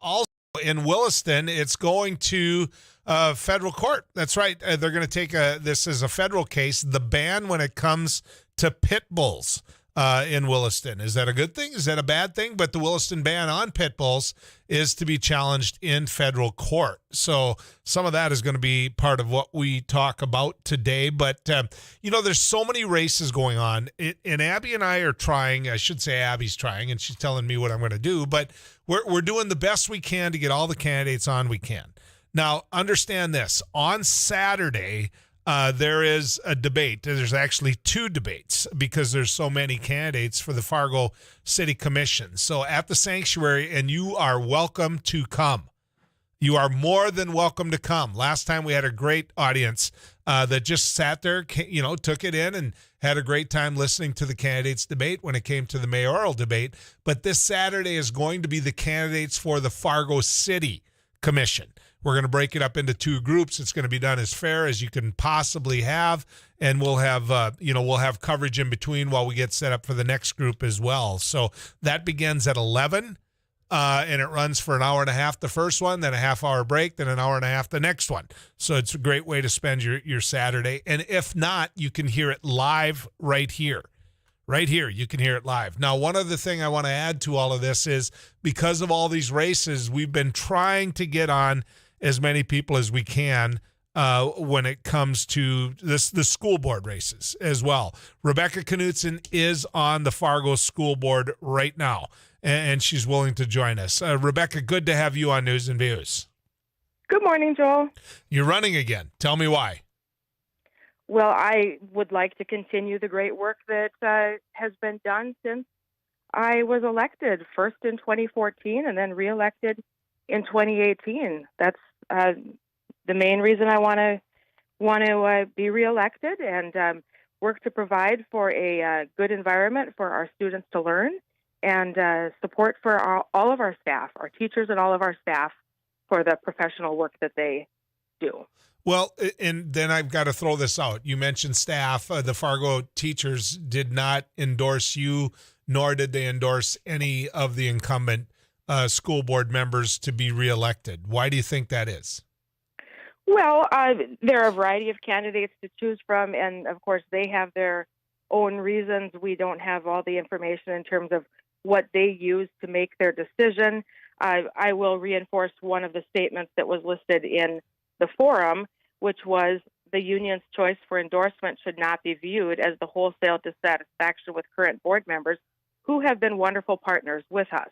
Also in Williston, it's going to federal court. That's right. They're going to take this as a federal case, the ban when it comes to pit bulls in Williston. Is that a good thing? Is that a bad thing? But the Williston ban on pit bulls is to be challenged in federal court. So some of that is going to be part of what we talk about today. But, there's so many races going on. And Abby and I are trying, I should say Abby's trying, and she's telling me what I'm going to do. But we're doing the best we can to get all the candidates on we can. Now, understand this. On Saturday, there is a debate. There's actually two debates because there's so many candidates for the Fargo City Commission. So at the sanctuary, and you are welcome to come. You are more than welcome to come. Last time we had a great audience that just sat there, took it in and had a great time listening to the candidates debate when it came to the mayoral debate. But this Saturday is going to be the candidates for the Fargo City Commission. We're going to break it up into two groups. It's going to be done as fair as you can possibly have, and we'll have we'll have coverage in between while we get set up for the next group as well. So that begins at 11, and it runs for an hour and a half the first one, then a half-hour break, then an hour and a half the next one. So it's a great way to spend your Saturday. And if not, you can hear it live right here. Right here, you can hear it live. Now, one other thing I want to add to all of this is because of all these races, we've been trying to get on as many people as we can when it comes to the school board races as well. Rebecca Knutson is on the Fargo School Board right now, and she's willing to join us. Rebecca, good to have you on News and Views. Good morning, Joel. You're running again. Tell me why. Well, I would like to continue the great work that has been done since I was elected, first in 2014 and then reelected in 2018. That's the main reason I want to be reelected and work to provide for a good environment for our students to learn and support for all of our staff, our teachers and all of our staff for the professional work that they do. Well, and then I've got to throw this out. You mentioned staff. The Fargo teachers did not endorse you, nor did they endorse any of the incumbent school board members to be reelected. Why do you think that is? Well, there are a variety of candidates to choose from, and of course they have their own reasons. We don't have all the information in terms of what they use to make their decision. I will reinforce one of the statements that was listed in the forum, which was the union's choice for endorsement should not be viewed as the wholesale dissatisfaction with current board members who have been wonderful partners with us.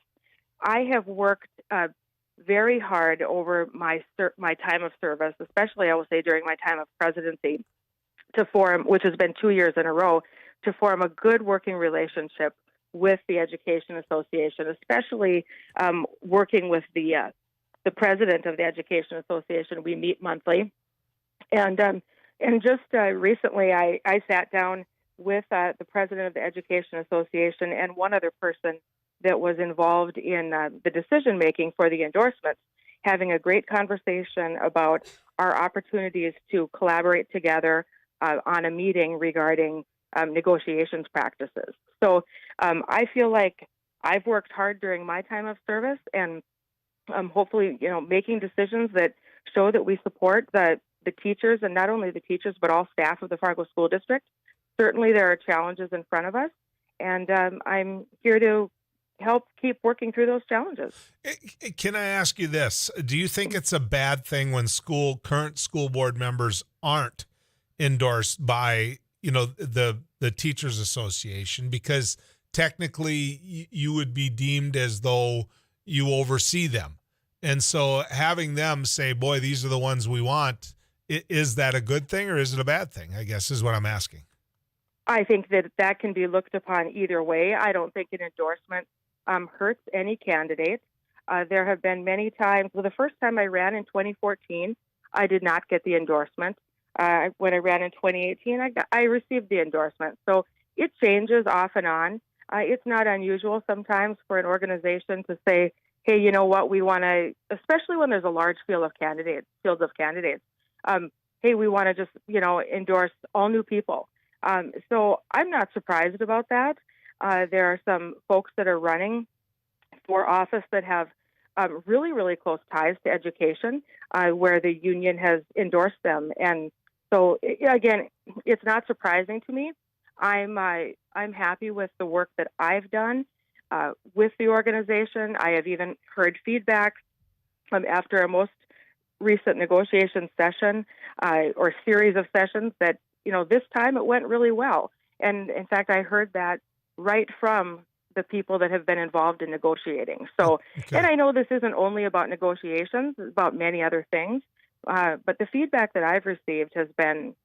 I have worked very hard over my time of service, especially I will say during my time of presidency, to form, which has been 2 years in a row, to form a good working relationship with the Education Association, especially working with the president of the Education Association. We meet monthly. And just recently, I sat down with the president of the Education Association and one other person that was involved in the decision-making for the endorsements, having a great conversation about our opportunities to collaborate together on a meeting regarding negotiations practices. So I feel like I've worked hard during my time of service and hopefully, making decisions that show that we support the teachers, and not only the teachers, but all staff of the Fargo School District. Certainly there are challenges in front of us, and I'm here to help keep working through those challenges. Can I ask you this? Do you think it's a bad thing when current school board members aren't endorsed by, the Teachers Association? Because technically you would be deemed as though you oversee them. And so having them say, boy, these are the ones we want, is that a good thing or is it a bad thing, I guess is what I'm asking. I think that can be looked upon either way. I don't think an endorsement hurts any candidate. There have been many times. Well, the first time I ran in 2014, I did not get the endorsement. When I ran in 2018, I received the endorsement. So it changes off and on. It's not unusual sometimes for an organization to say, hey, you know what, we want to, especially when there's a large fields of candidates, hey, we want to just, endorse all new people. So I'm not surprised about that. There are some folks that are running for office that have really, really close ties to education, where the union has endorsed them. And so, again, it's not surprising to me. I'm happy with the work that I've done with the organization. I have even heard feedback after a most recent negotiation session or series of sessions that, this time it went really well. And in fact, I heard that right from the people that have been involved in negotiating. So, Okay. and I know this isn't only about negotiations, it's about many other things. But the feedback that I've received has been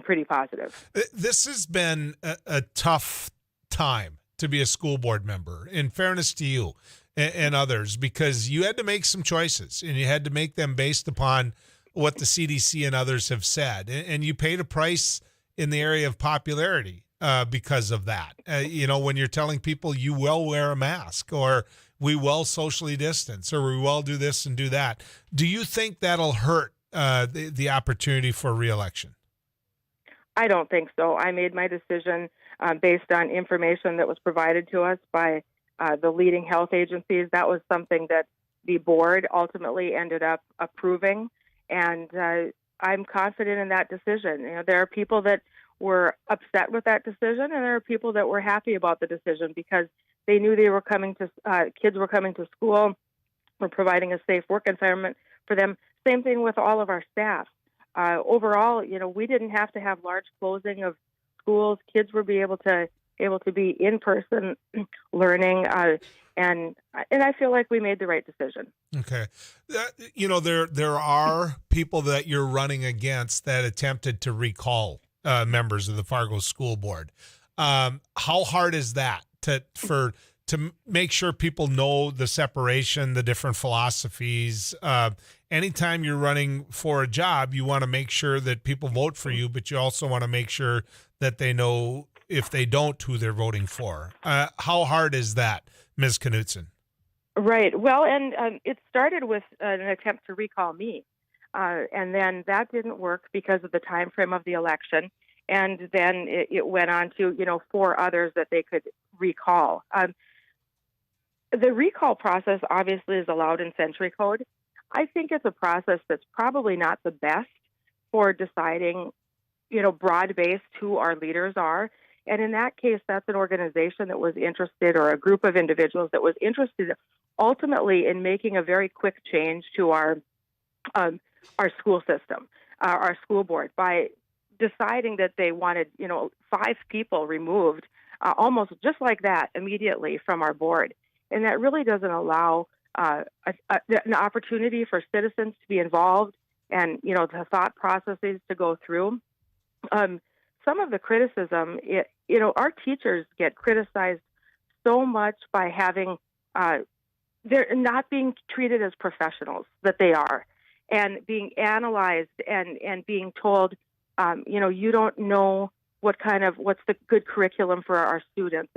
pretty positive. This has been a tough time to be a school board member, in fairness to you and others, because you had to make some choices, and you had to make them based upon what the CDC and others have said. And you paid a price in the area of popularity because of that. When you're telling people you will wear a mask, or we will socially distance, or we will do this and do that, do you think that'll hurt the opportunity for reelection? I don't think so. I made my decision based on information that was provided to us by the leading health agencies. That was something that the board ultimately ended up approving, and I'm confident in that decision. There are people that were upset with that decision, and there are people that were happy about the decision because they knew they were coming to kids were coming to school. We're providing a safe work environment for them. Same thing with all of our staff. Overall, we didn't have to have large closing of schools. Kids were able to be in person learning, and I feel like we made the right decision. Okay, there are people that you're running against that attempted to recall members of the Fargo School Board. How hard is that to make sure people know the separation, the different philosophies? Anytime you're running for a job, you want to make sure that people vote for you, but you also want to make sure that they know, if they don't, who they're voting for. How hard is that, Ms. Knutson? Right. Well, and it started with an attempt to recall me. And then that didn't work because of the time frame of the election. And then it went on to, 4 others that they could recall. The recall process obviously is allowed in Century Code. I think it's a process that's probably not the best for deciding, broad-based who our leaders are. And in that case, that's an organization that was interested, or a group of individuals that was interested ultimately in making a very quick change to our school system, our school board, by deciding that they wanted, 5 people removed, almost just like that, immediately from our board. And that really doesn't allow an opportunity for citizens to be involved and, the thought processes to go through. Some of the criticism, our teachers get criticized so much by having, they're not being treated as professionals that they are, and being analyzed and being told, you don't know what's the good curriculum for our students.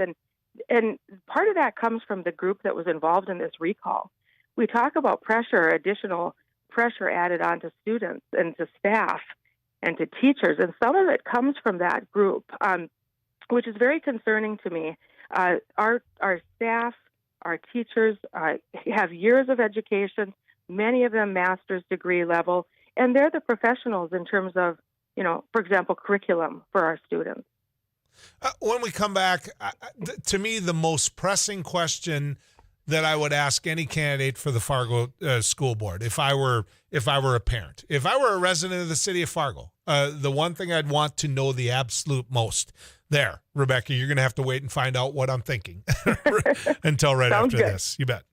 And part of that comes from the group that was involved in this recall. We talk about additional pressure added on to students and to staff and to teachers, and some of it comes from that group, which is very concerning to me. Our staff, our teachers have years of education, many of them master's degree level, and they're the professionals in terms of, for example, curriculum for our students. When we come back, to me, the most pressing question that I would ask any candidate for the Fargo School Board, if I were a parent, if I were a resident of the city of Fargo, the one thing I'd want to know the absolute most. There, Rebecca, you're going to have to wait and find out what I'm thinking until right after good. this. You bet.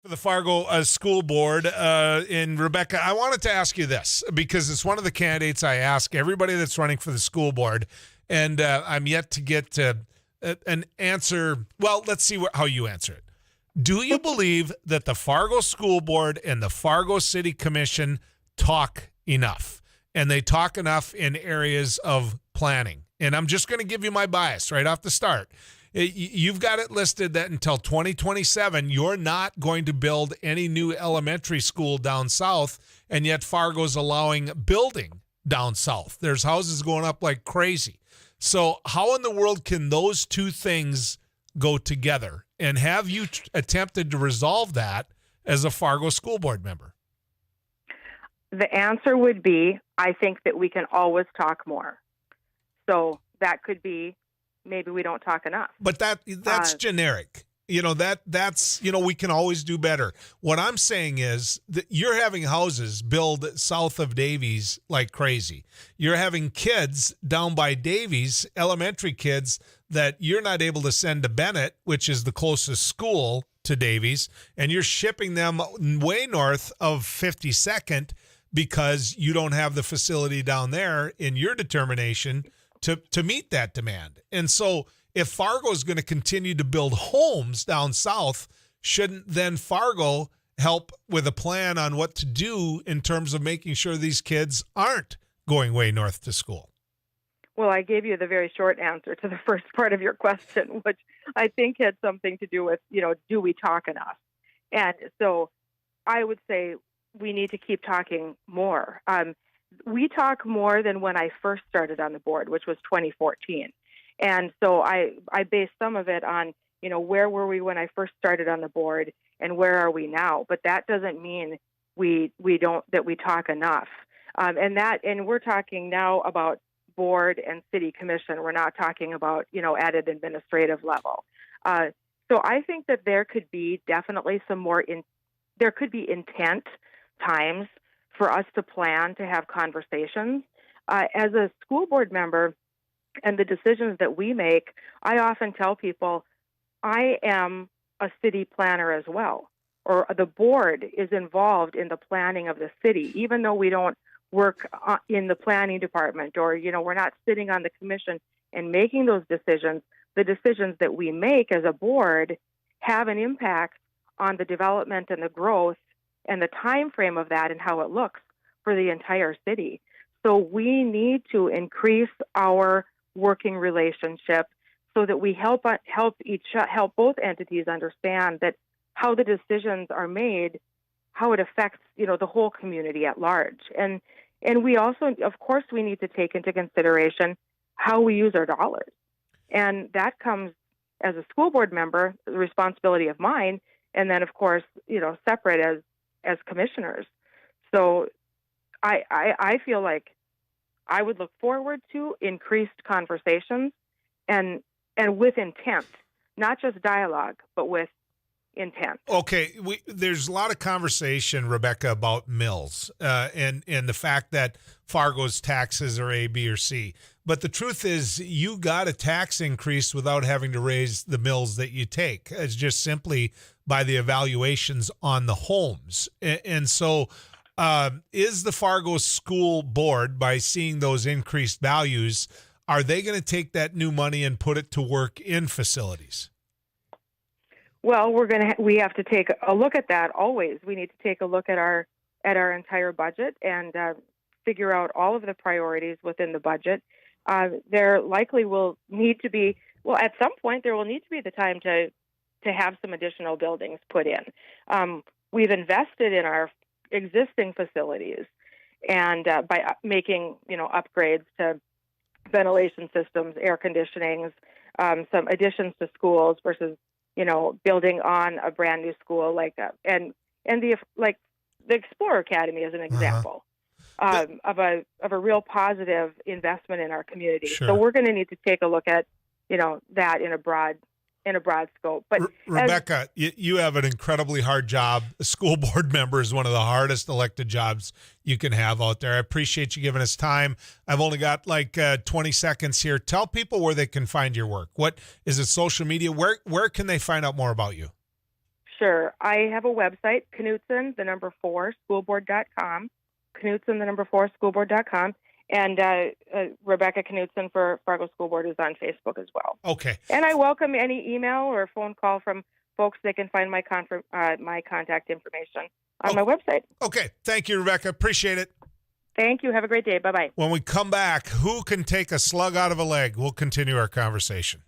The Fargo School Board. And Rebecca, I wanted to ask you this because it's one of the candidates I ask everybody that's running for the school board, and I'm yet to get an answer. Well, let's see how you answer it. Do you believe that the Fargo School Board and the Fargo City Commission talk enough? And they talk enough in areas of planning? And I'm just going to give you my bias right off the start. You've got it listed that until 2027, you're not going to build any new elementary school down south, and yet Fargo's allowing building down south. There's houses going up like crazy. So how in the world can those two things go together? And have you attempted to resolve that as a Fargo school board member? The answer would be, I think that we can always talk more. So that could be, maybe we don't talk enough. But that's generic. That's we can always do better. What I'm saying is that you're having houses build south of Davies like crazy. You're having kids down by Davies, elementary kids, that you're not able to send to Bennett, which is the closest school to Davies, and you're shipping them way north of 52nd because you don't have the facility down there in your determination to meet that demand. And so if Fargo is going to continue to build homes down south, shouldn't then Fargo help with a plan on what to do in terms of making sure these kids aren't going way north to school? Well, I gave you the very short answer to the first part of your question, which I think had something to do with, do we talk enough? And so I would say we need to keep talking more. We talk more than when I first started on the board, which was 2014. And so I based some of it on, where were we when I first started on the board and where are we now? But that doesn't mean we talk enough. And we're talking now about board and city commission. We're not talking about, at an administrative level. So I think that there could be definitely there could be intent times for us to plan to have conversations. As a school board member and the decisions that we make, I often tell people I am a city planner as well, or the board is involved in the planning of the city, even though we don't work in the planning department or, we're not sitting on the commission and making those decisions. The decisions that we make as a board have an impact on the development and the growth and the time frame of that and how it looks for the entire city. So we need to increase our working relationship so that we help both entities understand that how the decisions are made, how it affects, the whole community at large. And we also, of course, we need to take into consideration how we use our dollars. And that comes as a school board member, the responsibility of mine, and then, of course, separate as commissioners. So I feel like I would look forward to increased conversations and with intent, not just dialogue, but with intent. Okay, there's a lot of conversation, Rebecca, about mills and the fact that Fargo's taxes are A, B, or C. But the truth is you got a tax increase without having to raise the mills that you take. It's just simply by the evaluations on the homes. And so is the Fargo School Board, by seeing those increased values, are they going to take that new money and put it to work in facilities? Well, we have to take a look at that always. We need to take a look at our entire budget and figure out all of the priorities within the budget. There likely will need to be, at some point there will need to be the time to have some additional buildings put in. We've invested in our existing facilities and by making, upgrades to ventilation systems, air conditionings, some additions to schools versus building on a brand new school like that. And the Explorer Academy is an example of a real positive investment in our community. Sure. So we're going to need to take a look at, that in a broad scope. But Rebecca, you have an incredibly hard job. A school board member is one of the hardest elected jobs you can have out there. I appreciate you giving us time. I've only got 20 seconds here. Tell people where they can find your work. What is it? Social media? Where can they find out more about you? Sure. I have a website, Knutson, the number 4, schoolboard.com. Knutson, the number 4, schoolboard.com. And Rebecca Knutson for Fargo School Board is on Facebook as well. Okay. And I welcome any email or phone call from folks. They can find my contact information on my website. Okay. Thank you, Rebecca. Appreciate it. Thank you. Have a great day. Bye-bye. When we come back, who can take a slug out of a leg? We'll continue our conversation.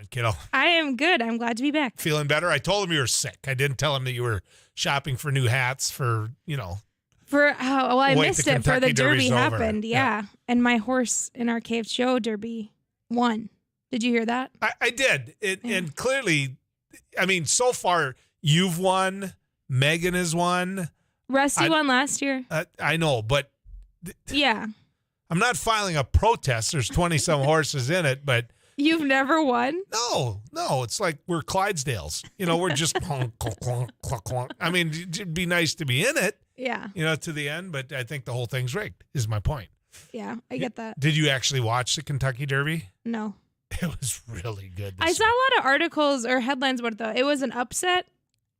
kiddo? I am good. I'm glad to be back. Feeling better? I told him you were sick. I didn't tell him that you were shopping for new hats for, I missed it for the Derby Derby's over. happened. Yeah. And my horse in our cave show Derby won. Did you hear that? I did. And clearly, I mean, so far you've won. Megan has won. Rusty won last year. I know, but yeah. I'm not filing a protest. There's 20-some horses in it, but you've never won? No. It's like we're Clydesdales. We're just clunk, clunk, clunk, clunk, clunk. I mean, it'd be nice to be in it. Yeah. To the end, but I think the whole thing's rigged, is my point. Yeah, I get that. Did you actually watch the Kentucky Derby? No. It was really good. I saw a lot of articles or headlines about it, though. It was an upset,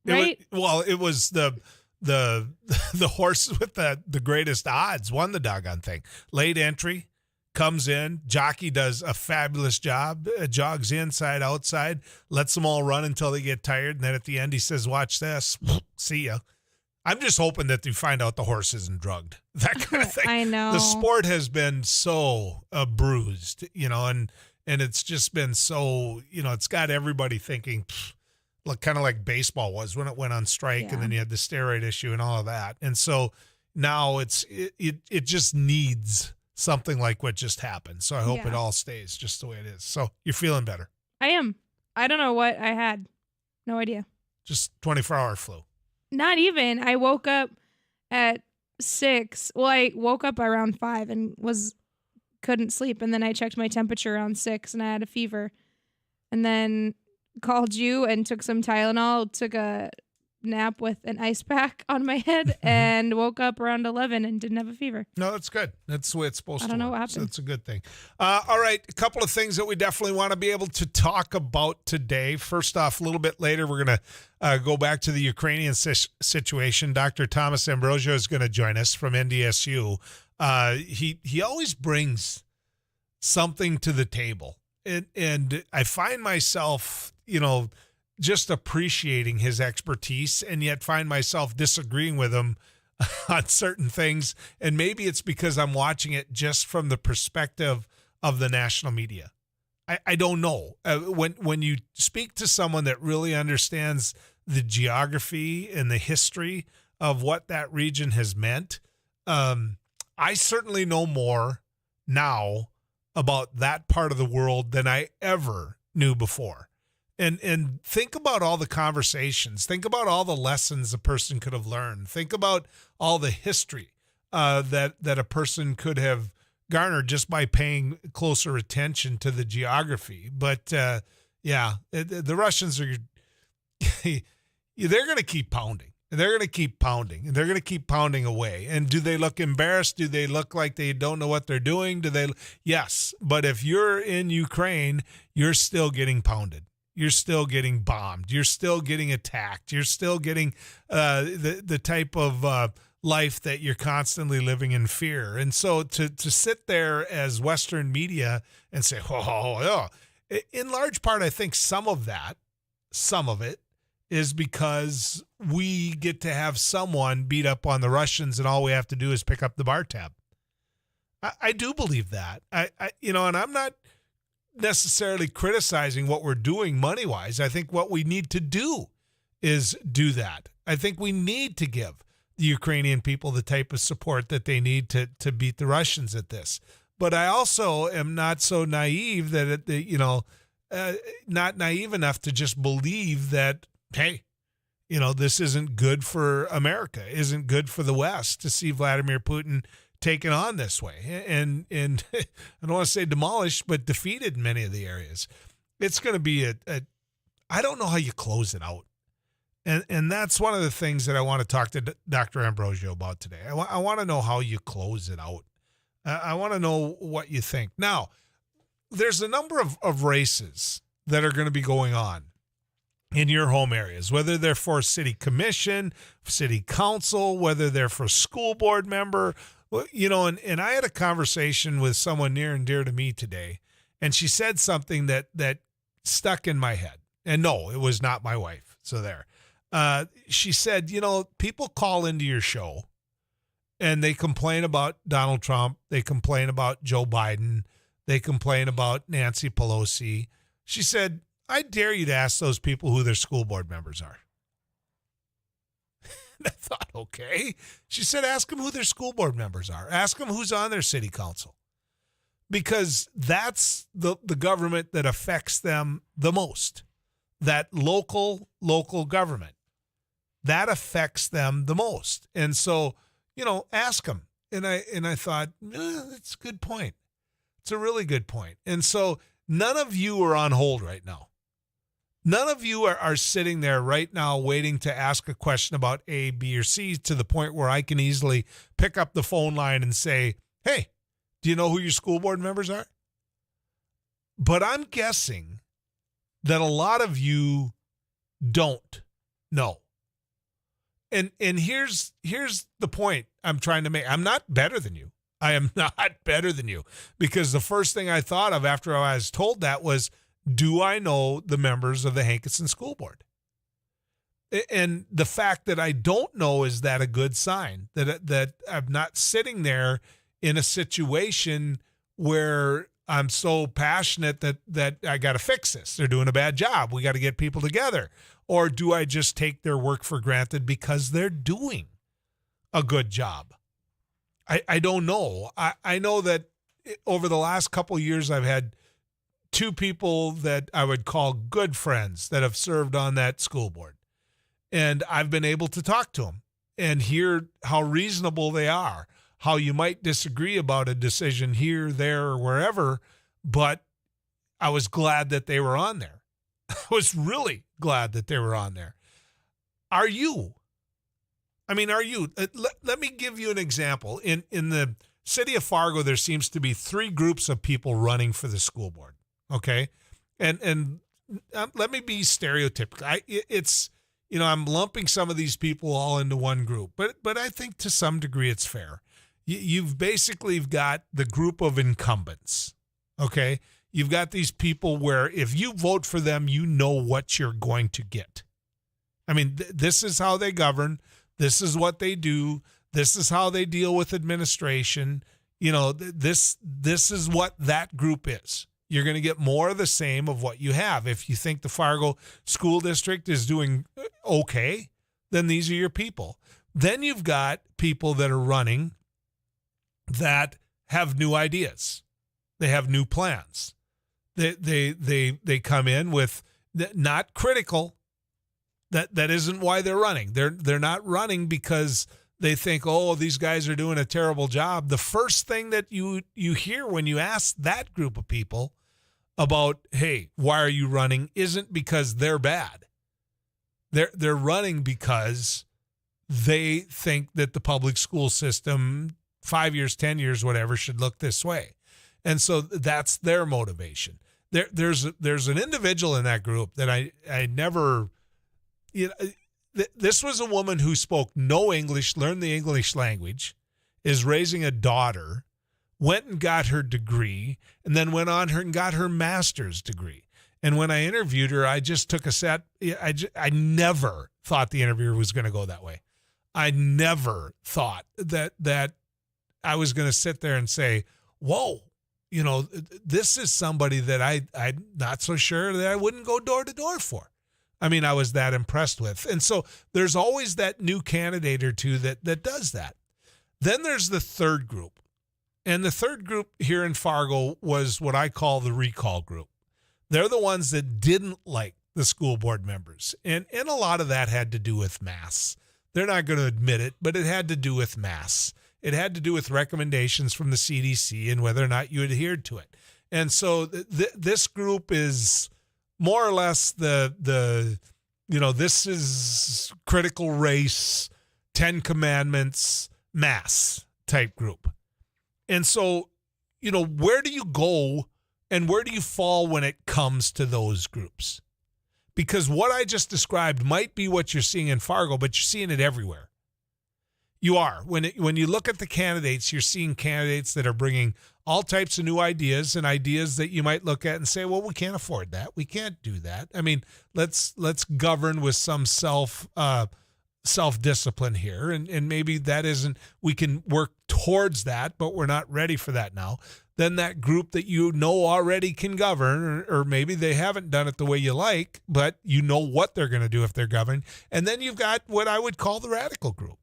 right? It was the horse with the greatest odds won the doggone thing. Late entry, comes in, jockey does a fabulous job, jogs inside, outside, lets them all run until they get tired, and then at the end he says, watch this, see ya. I'm just hoping that you find out the horse isn't drugged, that kind of thing. I know. The sport has been so bruised, and it's just been so, it's got everybody thinking, kind of like baseball was when it went on strike, and then you had the steroid issue and all of that. And so now it just needs something like what just happened. So I hope it all stays just the way it is. So you're feeling better. I am. I don't know what I had. No idea. Just 24-hour flu. Not even. I woke up at 6. Well, I woke up around 5 and couldn't sleep. And then I checked my temperature around 6 and I had a fever. And then called you and took some Tylenol, took a nap with an ice pack on my head, and woke up around 11 and didn't have a fever. No, that's good. That's the way it's supposed to I don't know work. what happened. So that's a good thing. All right, a couple of things that we definitely want to be able to talk about today. First off, a little bit later, we're going to go back to the Ukrainian situation. Dr. Thomas Ambrosio is going to join us from NDSU. He always brings something to the table. And I find myself, just appreciating his expertise, and yet find myself disagreeing with him on certain things. And maybe it's because I'm watching it just from the perspective of the national media. I don't know. When you speak to someone that really understands the geography and the history of what that region has meant, I certainly know more now about that part of the world than I ever knew before. And think about all the conversations. Think about all the lessons a person could have learned. Think about all the history that a person could have garnered just by paying closer attention to the geography. But the Russians are they're going to keep pounding. They're going to keep pounding. And they're going to keep pounding away. And do they look embarrassed? Do they look like they don't know what they're doing? Yes. But if you're in Ukraine, you're still getting pounded. You're still getting bombed. You're still getting attacked. You're still getting the type of life that you're constantly living in fear. And so to sit there as Western media and say, in large part, I think some of it is because we get to have someone beat up on the Russians and all we have to do is pick up the bar tab. I do believe that. And I'm not necessarily criticizing what we're doing money-wise. I think what we need to do is do that. I think we need to give the Ukrainian people the type of support that they need to beat the Russians at this. But I also am not so naive that, not naive enough to just believe that, hey, this isn't good for America, isn't good for the West to see Vladimir Putin taken on this way and I don't want to say demolished, but defeated in many of the areas. It's going to be I don't know how you close it out. And that's one of the things that I want to talk to Dr. Ambrosio about today. I want to know how you close it out. I want to know what you think. Now, there's a number of races that are going to be going on in your home areas, whether they're for city commission, city council, whether they're for school board member. Well, and I had a conversation with someone near and dear to me today, and she said something that stuck in my head. And no, it was not my wife. So there. She said, people call into your show and they complain about Donald Trump. They complain about Joe Biden. They complain about Nancy Pelosi. She said, I dare you to ask those people who their school board members are. And I thought, okay. She said, ask them who their school board members are. Ask them who's on their city council. Because that's the government that affects them the most. That local government. That affects them the most. And so, ask them. And I thought, that's a good point. It's a really good point. And so none of you are on hold right now. None of you are sitting there right now waiting to ask a question about A, B, or C to the point where I can easily pick up the phone line and say, hey, do you know who your school board members are? But I'm guessing that a lot of you don't know. And here's the point I'm trying to make. I'm not better than you. I am not better than you. Because the first thing I thought of after I was told that was, do I know the members of the Hankinson School Board? And the fact that I don't know, is that a good sign? That I'm not sitting there in a situation where I'm so passionate that I got to fix this. They're doing a bad job. We got to get people together. Or do I just take their work for granted because they're doing a good job? I don't know. I know that over the last couple of years, I've had two people that I would call good friends that have served on that school board. And I've been able to talk to them and hear how reasonable they are, how you might disagree about a decision here, there, or wherever, but I was glad that they were on there. I was really glad that they were on there. Are you? Let me give you an example. In the city of Fargo, there seems to be three groups of people running for the school board. Okay. And let me be stereotypical. I'm lumping some of these people all into one group, but I think to some degree it's fair. You've basically got the group of incumbents. Okay. You've got these people where if you vote for them, you know what you're going to get. I mean, this is how they govern. This is what they do. This is how they deal with administration. This is what that group is. You're going to get more of the same of what you have. If you think the Fargo School District is doing okay, then these are your people. Then you've got people that are running that have new ideas. They have new plans. They come in with not critical. That isn't why they're running. They're not running because they think, oh, these guys are doing a terrible job. The first thing that you hear when you ask that group of people about, hey, why are you running, isn't because they're bad. They're running because they think that the public school system, 5 years, 10 years, whatever, should look this way. And so that's their motivation. There's an individual in that group that I never, this was a woman who spoke no English, learned the English language, is raising a daughter, went and got her degree, and then went on and got her master's degree. And when I interviewed her, I just took a set. I never thought the interviewer was going to go that way. I never thought that I was going to sit there and say, whoa, this is somebody that I'm not so sure that I wouldn't go door to door for. I mean, I was that impressed with. And so there's always that new candidate or two that does that. Then there's the third group. And the third group here in Fargo was what I call the recall group. They're the ones that didn't like the school board members. And a lot of that had to do with mass. They're not going to admit it, but it had to do with mass. It had to do with recommendations from the CDC and whether or not you adhered to it. And so this group is more or less this is critical race, 10 Commandments, mass type group. And so, where do you go and where do you fall when it comes to those groups? Because what I just described might be what you're seeing in Fargo, but you're seeing it everywhere. You are. When you look at the candidates, you're seeing candidates that are bringing all types of new ideas and ideas that you might look at and say, well, we can't afford that. We can't do that. I mean, let's govern with some self-discipline here, and maybe that isn't, we can work towards that, but we're not ready for that now. Then that group that you know already can govern, or maybe they haven't done it the way you like, but you know what they're going to do if they're governed. And then you've got what I would call the radical group.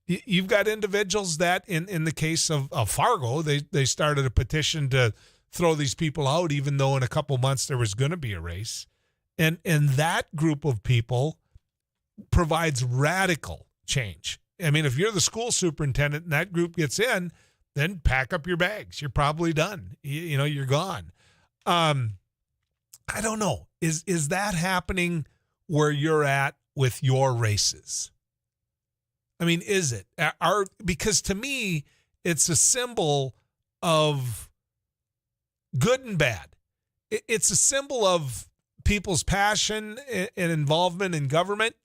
You've got individuals that, in the case of Fargo, they started a petition to throw these people out, even though in a couple months there was going to be a race. And that group of people provides radical change. I mean, if you're the school superintendent and that group gets in, then pack up your bags. You're probably done. You know, you're gone. I don't know. Is that happening where you're at with your races? I mean, is it? Because to me, it's a symbol of good and bad. It's a symbol of people's passion and involvement in government.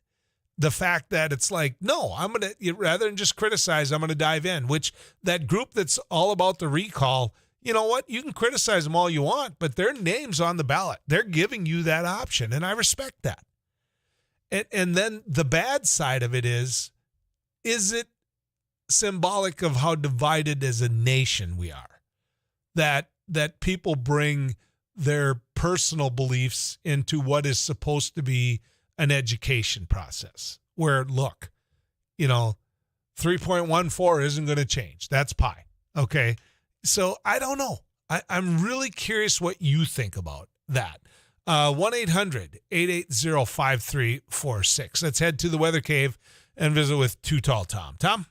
The fact that it's like, no, I'm going to, rather than just criticize, I'm going to dive in, which that group that's all about the recall, you know what? You can criticize them all you want, but their name's on the ballot. They're giving you that option, and I respect that. And then the bad side of it is it symbolic of how divided as a nation we are? That people bring their personal beliefs into what is supposed to be an education process where, look, 3.14 isn't going to change. That's pi. Okay. So I don't know. I'm really curious what you think about that. 1-800-880-5346. Let's head to the Weather Cave and visit with Too Tall Tom. Tom?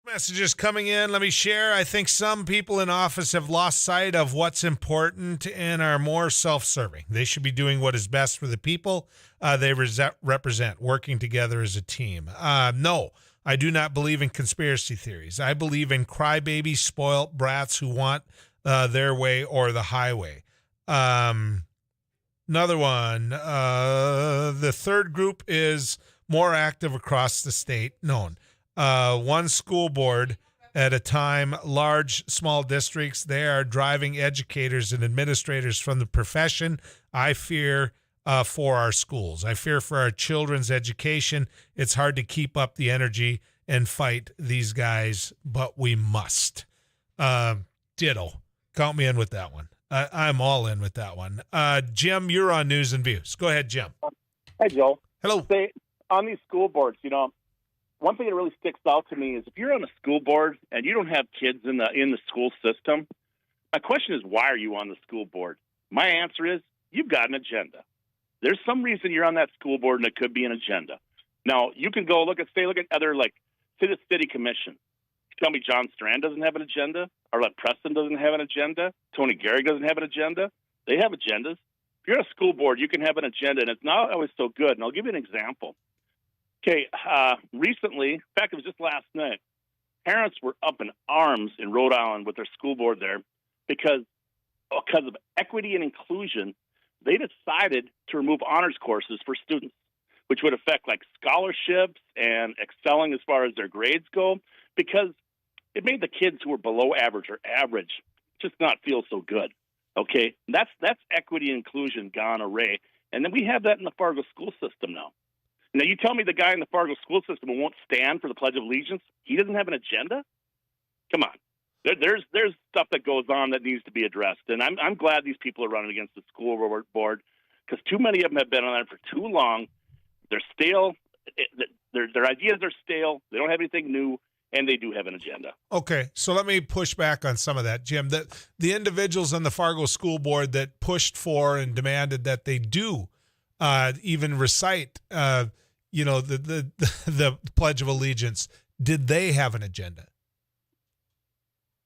Messages coming in. Let me share. I think some people in office have lost sight of what's important and are more self-serving. They should be doing what is best for the people they represent, working together as a team. No, I do not believe in conspiracy theories. I believe in crybaby, spoiled brats who want their way or the highway. Another one. The third group is more active across the state. Known. One school board at a time, large, small districts. They are driving educators and administrators from the profession. I fear for our schools. I fear for our children's education. It's hard to keep up the energy and fight these guys, but we must. Ditto. Count me in with that one. I'm all in with that one. Jim, you're on News and Views. Go ahead, Jim. Hi, Joe. Hello. Say, on these school boards, one thing that really sticks out to me is if you're on a school board and you don't have kids in the school system, my question is, why are you on the school board? My answer is, you've got an agenda. There's some reason you're on that school board, and it could be an agenda. Now, you can go look at other, like, the city commission. Tell me John Strand doesn't have an agenda, or like Preston doesn't have an agenda, Tony Gehrig doesn't have an agenda. They have agendas. If you're on a school board, you can have an agenda, and it's not always so good. And I'll give you an example. Okay, recently, in fact, it was just last night, parents were up in arms in Rhode Island with their school board there because of equity and inclusion. They decided to remove honors courses for students, which would affect like scholarships and excelling as far as their grades go, because it made the kids who were below average or average just not feel so good. Okay, that's equity and inclusion gone array. And then we have that in the Fargo school system now. Now, you tell me the guy in the Fargo school system who won't stand for the Pledge of Allegiance, he doesn't have an agenda? Come on. There's stuff that goes on that needs to be addressed. And I'm glad these people are running against the school board, because too many of them have been on it for too long. They're stale. Their ideas are stale. They don't have anything new, and they do have an agenda. Okay, so let me push back on some of that, Jim. The individuals on the Fargo school board that pushed for and demanded that they do even recite the Pledge of Allegiance, did they have an agenda?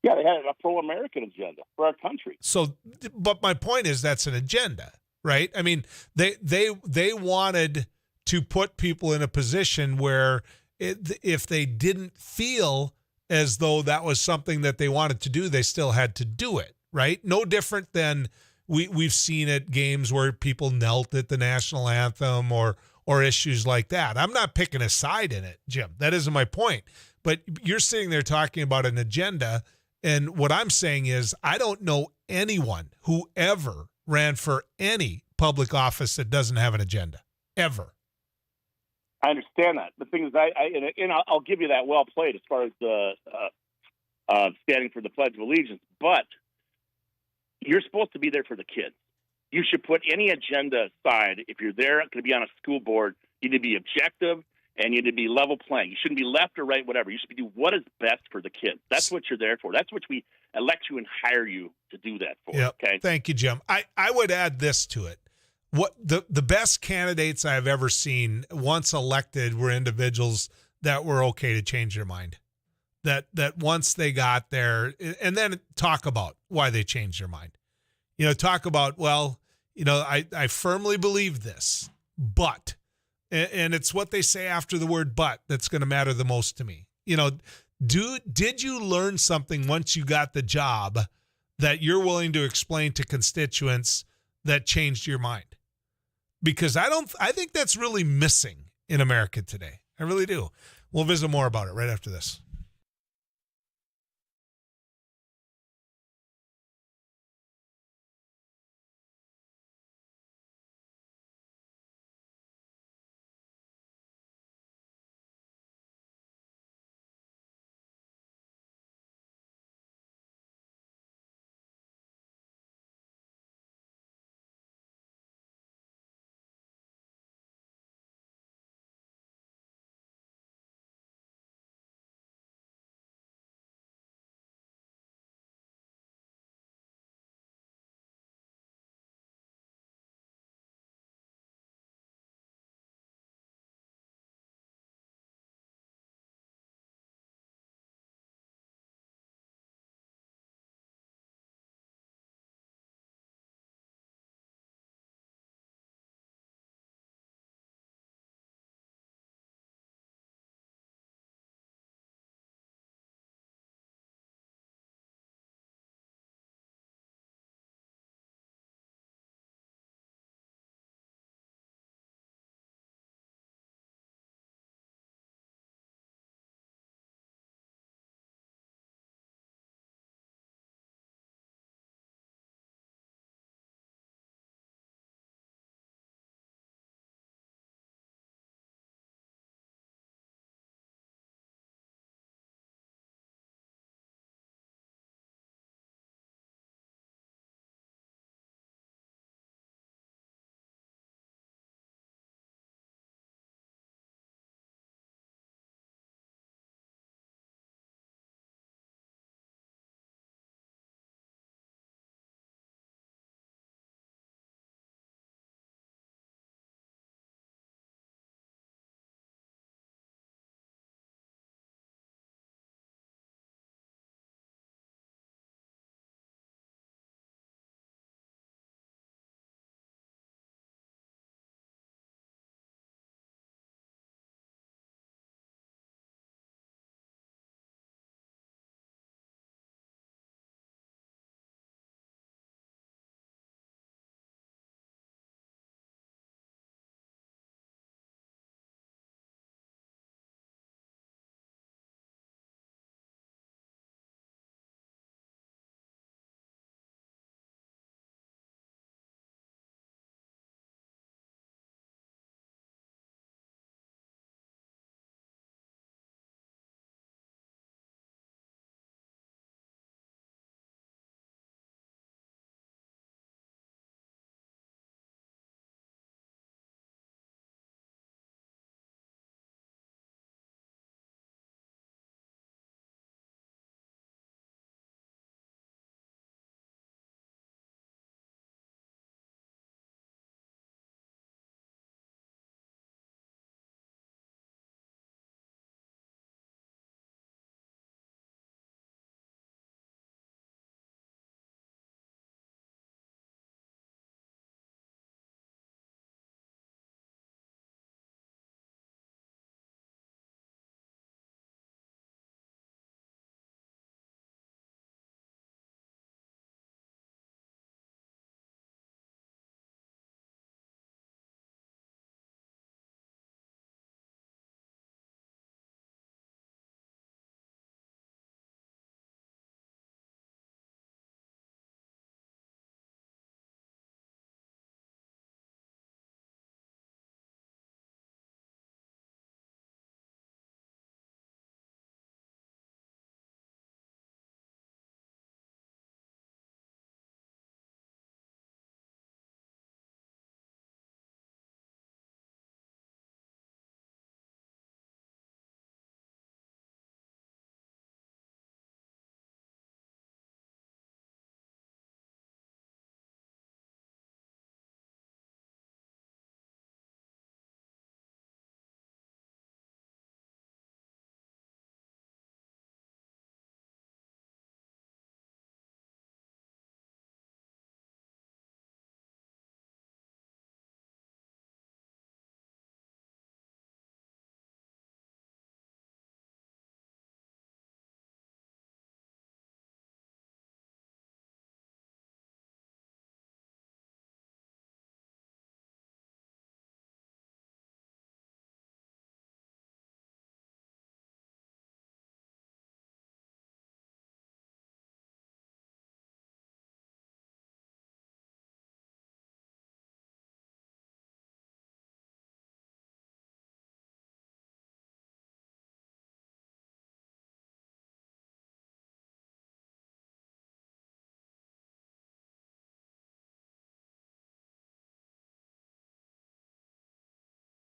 Yeah, they had a pro-American agenda for our country. So, but my point is that's an agenda, right? I mean, they wanted to put people in a position where if they didn't feel as though that was something that they wanted to do, they still had to do it, right? No different than we've seen at games where people knelt at the national anthem or issues like that. I'm not picking a side in it, Jim. That isn't my point. But you're sitting there talking about an agenda, and what I'm saying is I don't know anyone who ever ran for any public office that doesn't have an agenda, ever. I understand that. The thing is, I'll give you that well played as far as the standing for the Pledge of Allegiance, but you're supposed to be there for the kids. You should put any agenda aside. If you're there going to be on a school board, you need to be objective and you need to be level playing. You shouldn't be left or right, whatever. You should do what is best for the kids. That's what you're there for. That's what we elect you and hire you to do that for. Yep. Okay. Thank you, Jim. I would add this to it. What the best candidates I've ever seen once elected were individuals that were okay to change their mind. That once they got there, and then talk about why they changed their mind. Talk about, well, I firmly believe this, but, and it's what they say after the word but that's going to matter the most to me. Did you learn something once you got the job that you're willing to explain to constituents that changed your mind? Because I think that's really missing in America today. I really do. We'll visit more about it right after this.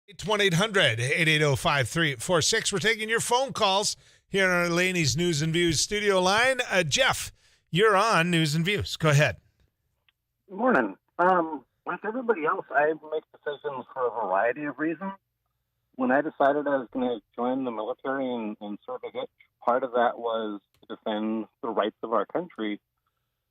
It's 1-800-880-5346. We're taking your phone calls here on our Laney's News and Views studio line. Jeff, you're on News and Views. Go ahead. Good morning. Like everybody else, I make decisions for a variety of reasons. When I decided I was going to join the military and serve a hitch, part of that was to defend the rights of our country.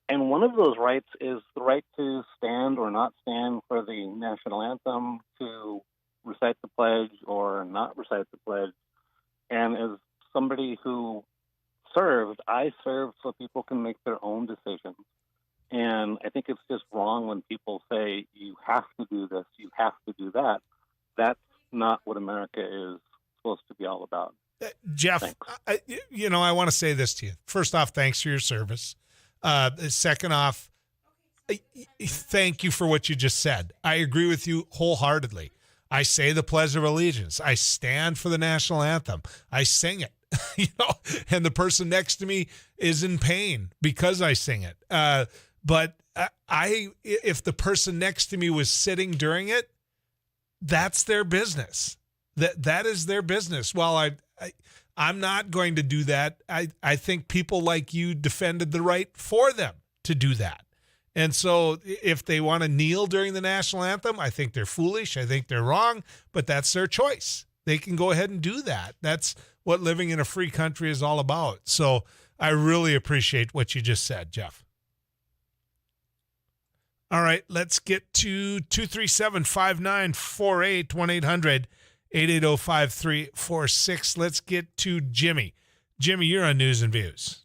And one of those rights is the right to stand or not stand for the national anthem, to recite the pledge or not recite the pledge. And as somebody who served, I served so people can make their own decisions. And I think it's just wrong when people say, you have to do this, you have to do that. That's not what America is supposed to be all about. Jeff, I want to say this to you. First off, thanks for your service. Second off, thank you for what you just said. I agree with you wholeheartedly. I say the Pledge of Allegiance. I stand for the national anthem. I sing it, and the person next to me is in pain because I sing it. But if the person next to me was sitting during it, that's their business. That is their business. Well, I'm not going to do that. I think people like you defended the right for them to do that. And so if they want to kneel during the national anthem, I think they're foolish. I think they're wrong, but that's their choice. They can go ahead and do that. That's what living in a free country is all about. So I really appreciate what you just said, Jeff. All right, let's get to 237-5948, 1-800-880-5346. Let's get to Jimmy. Jimmy, you're on News and Views.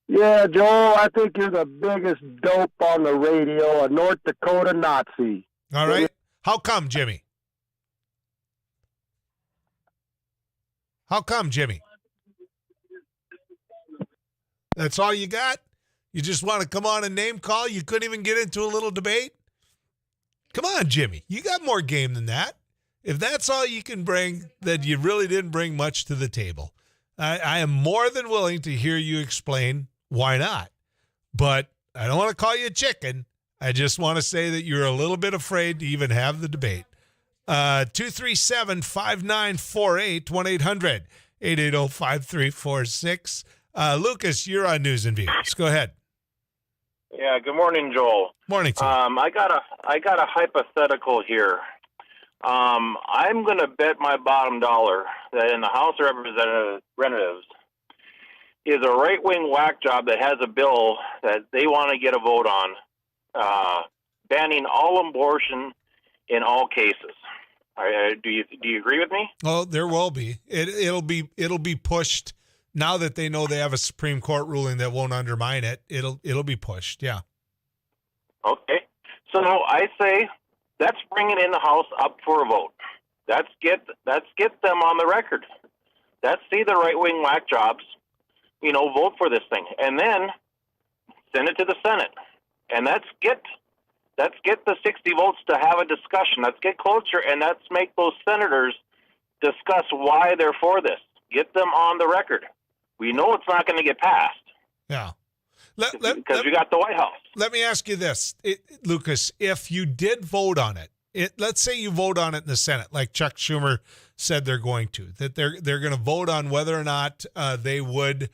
Yeah, Joel, I think you're the biggest dope on the radio, a North Dakota Nazi. All right. How come, Jimmy? How come, Jimmy? That's all you got? You just want to come on and name call? You couldn't even get into a little debate? Come on, Jimmy. You got more game than that. If that's all you can bring, then you really didn't bring much to the table. I am more than willing to hear you explain why not. But I don't want to call you a chicken. I just want to say that you're a little bit afraid to even have the debate. 237-5948, 1-800-880-5346. Lucas, you're on News and Views. Go ahead. Yeah, good morning, Joel. Morning to you. I got a hypothetical here. I'm going to bet my bottom dollar that in the House of Representatives is a right-wing whack job that has a bill that they want to get a vote on, banning all abortion in all cases. Do you agree with me? Oh, there will be. It'll be pushed now that they know they have a Supreme Court ruling that won't undermine it. It'll be pushed. Yeah. Okay. So I say let's bring it in the House up for a vote. Let's get them on the record. Let's see the right-wing whack jobs, vote for this thing, and then send it to the Senate, and let's get the 60 votes to have a discussion. Let's get closer, and let's make those senators discuss why they're for this. Get them on the record. We know it's not going to get passed. Yeah. Because we got the White House. Let me ask you this, Lucas. If you did vote on it, let's say you vote on it in the Senate, like Chuck Schumer said they're going to, that they're going to vote on whether or not they would,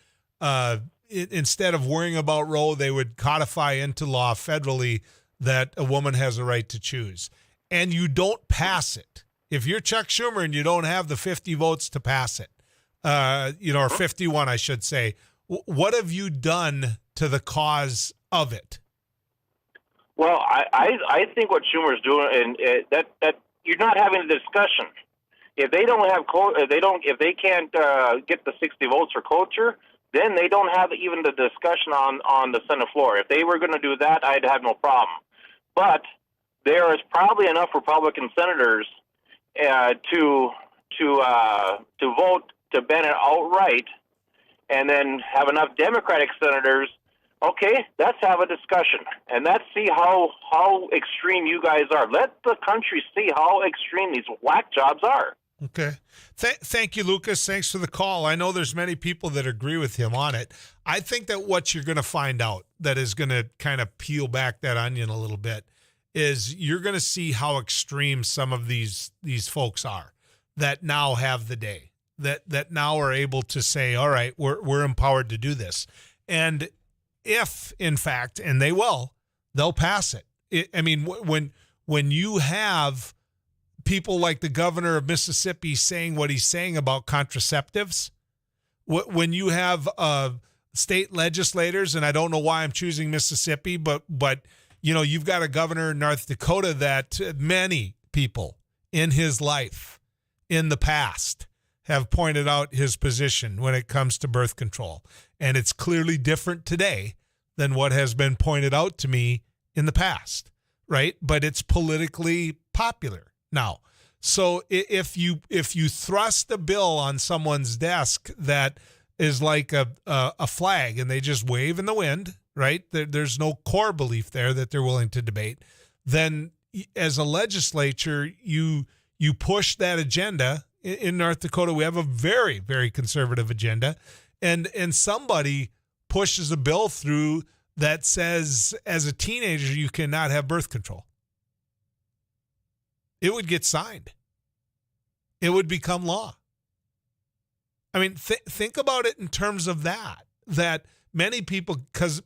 instead of worrying about Roe, they would codify into law federally that a woman has a right to choose. And you don't pass it. If you're Chuck Schumer and you don't have the 50 votes to pass it, or 51, I should say, what have you done to the cause of it? Well, I think what Schumer's doing, and that you're not having a discussion. If they don't have, if they can't get the 60 votes for cloture, then they don't have even the discussion on the Senate floor. If they were going to do that, I'd have no problem. But there is probably enough Republican senators to vote to ban it outright, and then have enough Democratic senators. Okay, let's have a discussion, and let's see how extreme you guys are. Let the country see how extreme these whack jobs are. Okay. Thank you, Lucas. Thanks for the call. I know there's many people that agree with him on it. I think that what you're going to find out that is going to kind of peel back that onion a little bit is you're going to see how extreme some of these folks are that now have the day, that now are able to say, all right, we're empowered to do this. And if, in fact, and they will, they'll pass it. I mean, when you have people like the governor of Mississippi saying what he's saying about contraceptives, when you have state legislators, and I don't know why I'm choosing Mississippi, but you've got a governor in North Dakota that many people in his life in the past have pointed out his position when it comes to birth control. And it's clearly different today than what has been pointed out to me in the past, right? But it's politically popular now. So if you thrust a bill on someone's desk that is like a flag and they just wave in the wind, right? There's no core belief there that they're willing to debate. Then as a legislature, you push that agenda. In North Dakota, we have a very, very conservative agenda. And somebody pushes a bill through that says as a teenager, you cannot have birth control. It would get signed. It would become law. I mean, think about it in terms of that many people,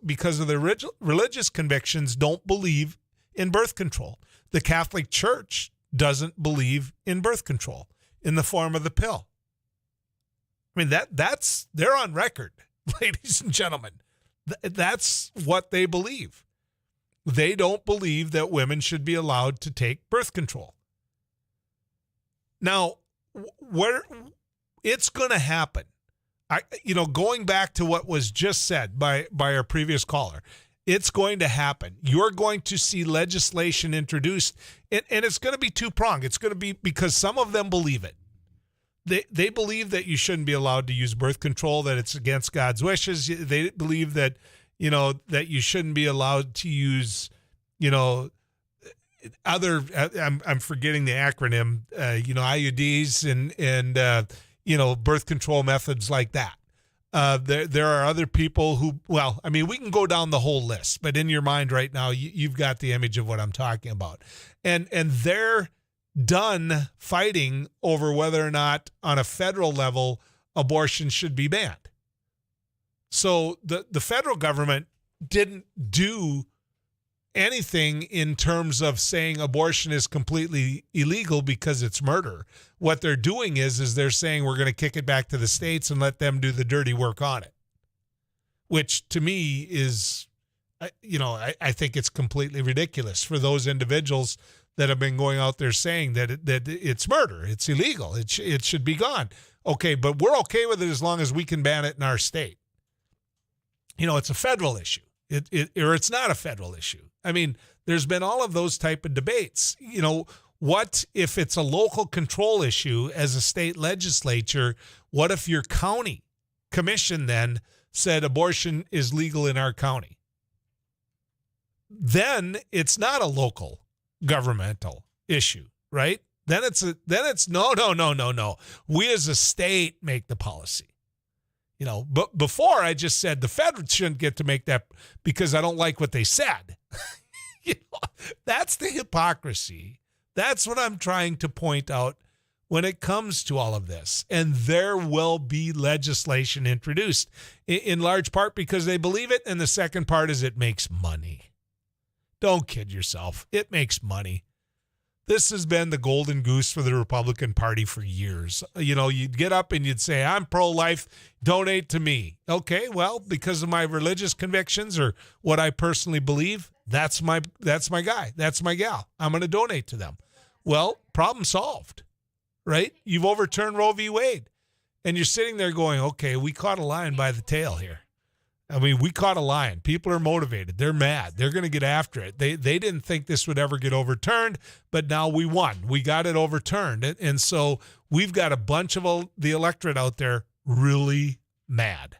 because of their religious convictions, don't believe in birth control. The Catholic Church doesn't believe in birth control in the form of the pill. I mean, they're on record, ladies and gentlemen. That's what they believe. They don't believe that women should be allowed to take birth control. Now, where it's going to happen, going back to what was just said by our previous caller, it's going to happen. You're going to see legislation introduced, and it's going to be two-pronged. It's going to be because some of them believe it. They believe that you shouldn't be allowed to use birth control, that it's against God's wishes. They believe that, that you shouldn't be allowed to use, other, I'm forgetting the acronym, IUDs and birth control methods like that. There are other people who, we can go down the whole list, but in your mind right now, you've got the image of what I'm talking about. And they're done fighting over whether or not on a federal level abortion should be banned. So the federal government didn't do anything in terms of saying abortion is completely illegal because it's murder. What they're doing is they're saying we're going to kick it back to the states and let them do the dirty work on it, which to me is, I think it's completely ridiculous for those individuals that have been going out there saying that it's murder, it's illegal, it should be gone. Okay, but we're okay with it as long as we can ban it in our state. It's a federal issue. Or it's not a federal issue. I mean, there's been all of those type of debates. What if it's a local control issue as a state legislature? What if your county commission then said abortion is legal in our county? Then it's not a local governmental issue, right? Then it's no. We as a state make the policy. But before I just said the feds shouldn't get to make that because I don't like what they said. That's the hypocrisy. That's what I'm trying to point out when it comes to all of this. And there will be legislation introduced in large part because they believe it. And the second part is it makes money. Don't kid yourself. It makes money. This has been the golden goose for the Republican Party for years. You'd get up and you'd say, I'm pro-life, donate to me. Okay, well, because of my religious convictions or what I personally believe, that's my guy. That's my gal. I'm going to donate to them. Well, problem solved, right? You've overturned Roe v. Wade. And you're sitting there going, okay, we caught a lion by the tail here. I mean, we caught a lion. People are motivated. They're mad. They're going to get after it. They didn't think this would ever get overturned, but now we won. We got it overturned. And so we've got a bunch of the electorate out there really mad.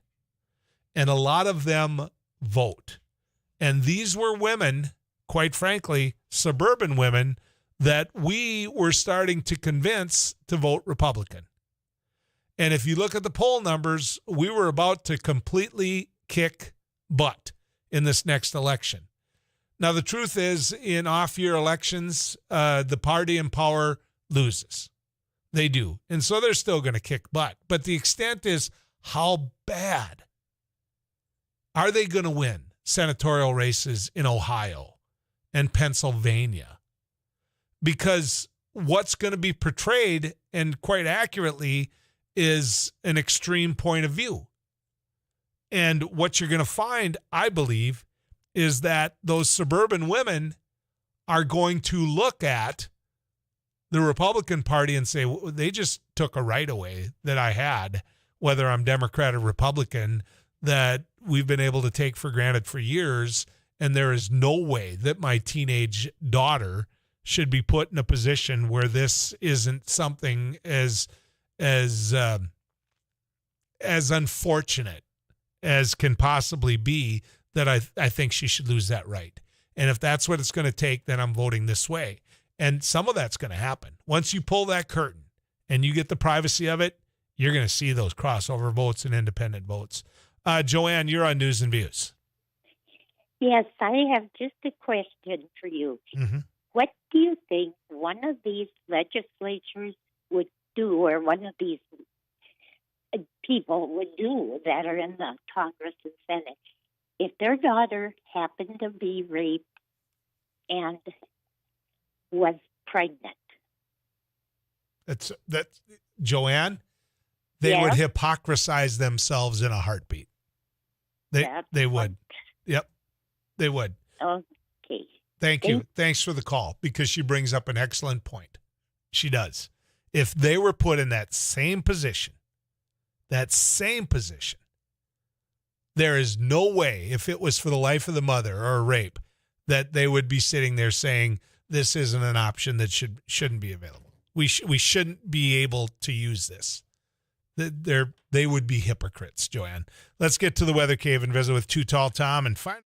And a lot of them vote. And these were women, quite frankly, suburban women, that we were starting to convince to vote Republican. And if you look at the poll numbers, we were about to completely kick butt in this next election Now, the truth is, in off-year elections, the party in power loses. They do. And so they're still going to kick butt. But the extent is, how bad are they going to win senatorial races in Ohio and Pennsylvania? Because what's going to be portrayed, and quite accurately, is an extreme point of view. And what you're going to find, I believe, is that those suburban women are going to look at the Republican Party and say, well, they just took a right away that I had, whether I'm Democrat or Republican, that we've been able to take for granted for years. And there is no way that my teenage daughter should be put in a position where this isn't something as unfortunate as can possibly be, that I think she should lose that right. And if that's what it's going to take, then I'm voting this way. And some of that's going to happen. Once you pull that curtain and you get the privacy of it, you're going to see those crossover votes and independent votes. Joanne, you're on News and Views. Yes, I have just a question for you. Mm-hmm. What do you think one of these legislatures would do, or one of these people would do that are in the Congress and Senate, if their daughter happened to be raped and was pregnant? That's Joanne. They would hypocrisize themselves in a heartbeat. They would. Yep, they would. Okay. Thank you. Thanks for the call, because she brings up an excellent point. She does. If they were put in that same position, there is no way, if it was for the life of the mother or a rape, that they would be sitting there saying this isn't an option that shouldn't be available. We shouldn't be able to use this. They would be hypocrites, Joanne. Let's get to the Weather Cave and visit with Too Tall Tom and find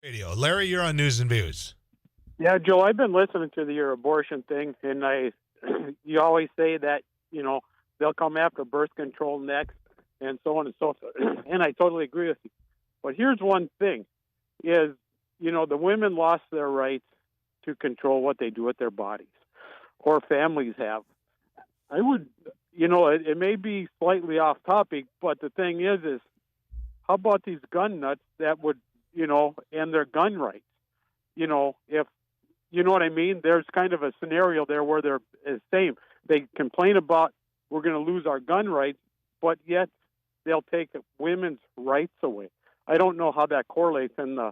Radio. Larry, you're on News and Views. Yeah, Joe, I've been listening to your abortion thing, and you always say that, they'll come after birth control next and so on and so forth. And I totally agree with you. But here's one thing is, the women lost their rights to control what they do with their bodies, or families have. I would, it may be slightly off topic, but the thing is how about these gun nuts that would, end their gun rights? If you know what I mean, there's kind of a scenario there where they're the same. They complain about we're going to lose our gun rights, but yet they'll take women's rights away. I don't know how that correlates in the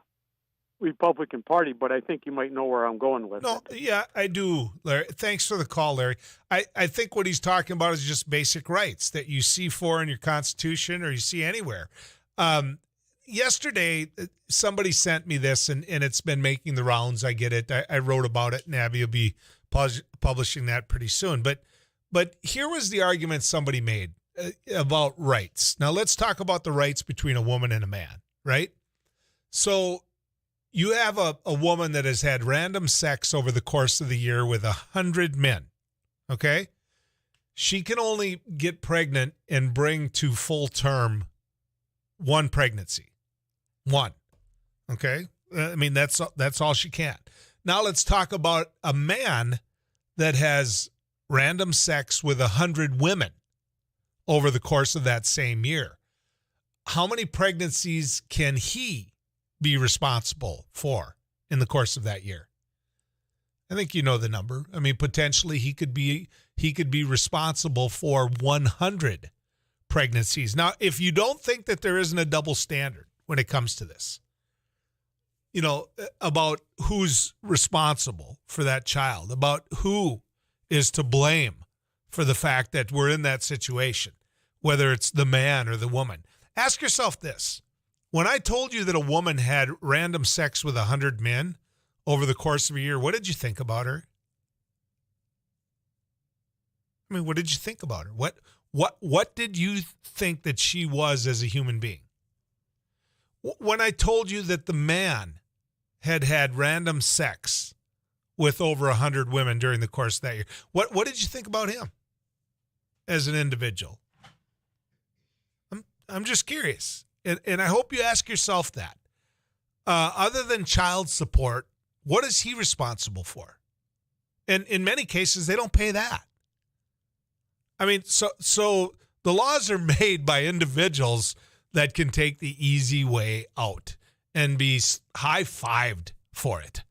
Republican Party, but I think you might know where I'm going with it. Yeah, I do, Larry. Thanks for the call, Larry. I think what he's talking about is just basic rights that you see for in your Constitution or you see anywhere. Yesterday, somebody sent me this, and it's been making the rounds. I get it. I wrote about it, and Abby will be publishing that pretty soon. But here was the argument somebody made about rights. Now, let's talk about the rights between a woman and a man, right? So you have a woman that has had random sex over the course of the year with 100 men, okay? She can only get pregnant and bring to full term one pregnancy. One, okay? I mean, that's all she can. Now let's talk about a man that has random sex with 100 women over the course of that same year. How many pregnancies can he be responsible for in the course of that year? I think you know the number. I mean, potentially he could be responsible for 100 pregnancies. Now, if you don't think that there isn't a double standard when it comes to this, about who's responsible for that child, about who is to blame for the fact that we're in that situation, whether it's the man or the woman. Ask yourself this. When I told you that a woman had random sex with 100 men over the course of a year, what did you think about her? I mean, what did you think about her? What did you think that she was as a human being? When I told you that the man had random sex with over 100 women during the course of that year, what did you think about him as an individual? I'm just curious. And I hope you ask yourself that. Other than child support, what is he responsible for? And in many cases, they don't pay that. I mean, so the laws are made by individuals that can take the easy way out and be high-fived for it.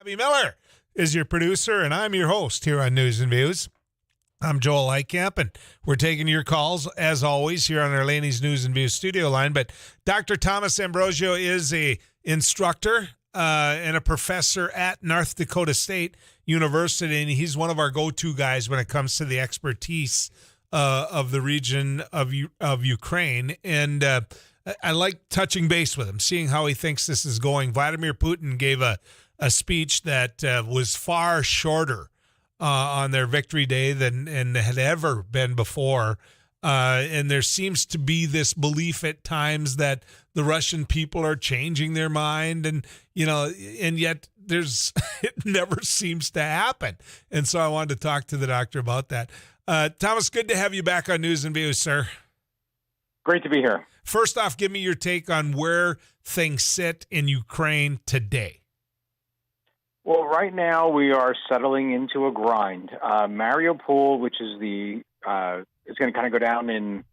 Abby Miller is your producer, and I'm your host here on News and Views. I'm Joel Heitkamp, and we're taking your calls, as always, here on our Laney's News and Views studio line. But Dr. Thomas Ambrosio is a instructor and a professor at North Dakota State University, and he's one of our go-to guys when it comes to the expertise of the region of Ukraine. And I like touching base with him, seeing how he thinks this is going. Vladimir Putin gave a speech that was far shorter on their victory day than had ever been before. And there seems to be this belief at times that the Russian people are changing their mind, and yet it never seems to happen. And so I wanted to talk to the doctor about that. Thomas, good to have you back on News and Views, sir. Great to be here. First off, give me your take on where things sit in Ukraine today. Well, right now we are settling into a grind. Mariupol, which is is going to kind of go down in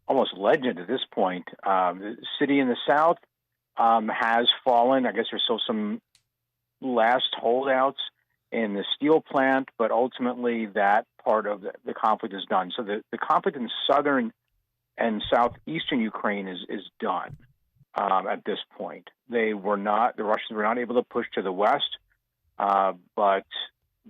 almost legend at this point. The city in the south has fallen. I guess there's still some last holdouts in the steel plant, but ultimately that part of the conflict is done. So the conflict in southern and southeastern Ukraine is done at this point. The Russians were not able to push to the west. But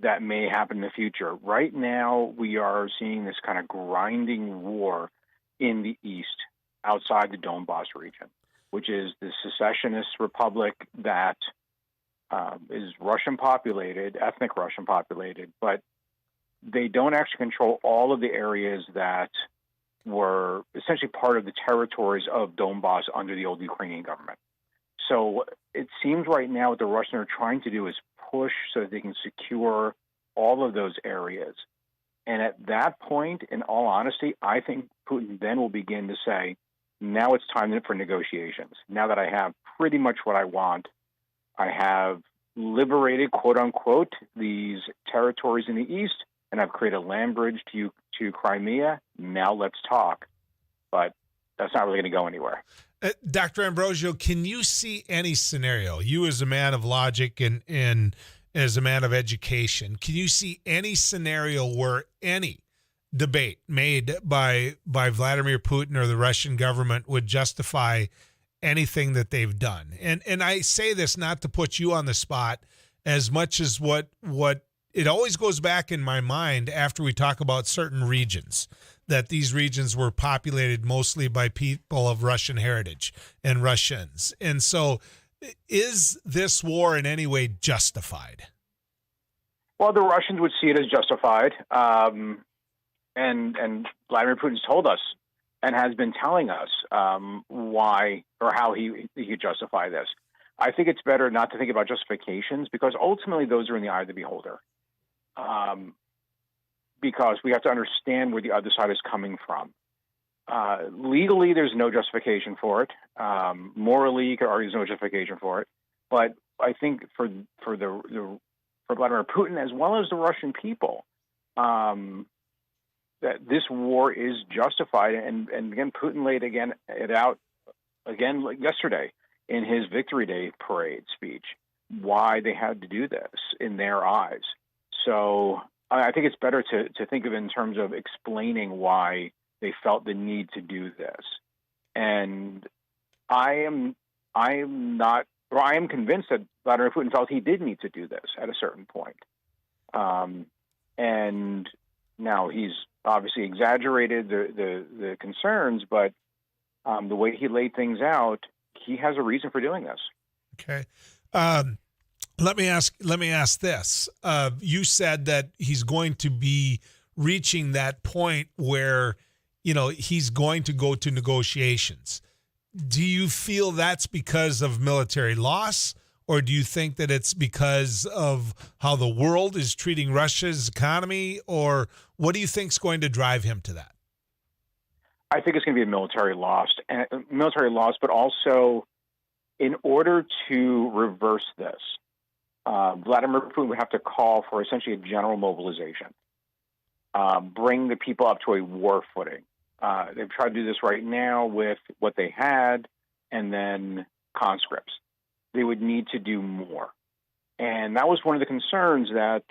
that may happen in the future. Right now, we are seeing this kind of grinding war in the east, outside the Donbas region, which is the secessionist republic that is Russian-populated, ethnic Russian-populated, but they don't actually control all of the areas that were essentially part of the territories of Donbas under the old Ukrainian government. So it seems right now what the Russians are trying to do is push so that they can secure all of those areas. And at that point, in all honesty, I think Putin then will begin to say, now it's time for negotiations. Now that I have pretty much what I want, I have liberated, quote unquote, these territories in the east, and I've created a land bridge to Crimea. Now let's talk. But that's not really going to go anywhere. Dr. Ambrosio, can you see any scenario, you as a man of logic and as a man of education, can you see any scenario where any debate made by Vladimir Putin or the Russian government would justify anything that they've done? And I say this not to put you on the spot as much as what it always goes back in my mind after we talk about certain regions, that these regions were populated mostly by people of Russian heritage and Russians. And so is this war in any way justified? Well, the Russians would see it as justified. And Vladimir Putin's told us and has been telling us why or how he could justify this. I think it's better not to think about justifications because ultimately those are in the eye of the beholder. Because we have to understand where the other side is coming from. Legally, there's no justification for it. Morally, you could argue there's no justification for it. But I think for Vladimir Putin as well as the Russian people, that this war is justified. And again, Putin laid it out yesterday in his Victory Day parade speech why they had to do this in their eyes. So I think it's better to think of it in terms of explaining why they felt the need to do this. And I am convinced that Vladimir Putin felt he did need to do this at a certain point. And now he's obviously exaggerated the concerns, but the way he laid things out, he has a reason for doing this. Okay. Let me ask this. You said that he's going to be reaching that point where, he's going to go to negotiations. Do you feel that's because of military loss, or do you think that it's because of how the world is treating Russia's economy, or what do you think is going to drive him to that? I think it's going to be a military loss, but also in order to reverse this, Vladimir Putin would have to call for essentially a general mobilization, bring the people up to a war footing. They've tried to do this right now with what they had and then conscripts. They would need to do more. And that was one of the concerns that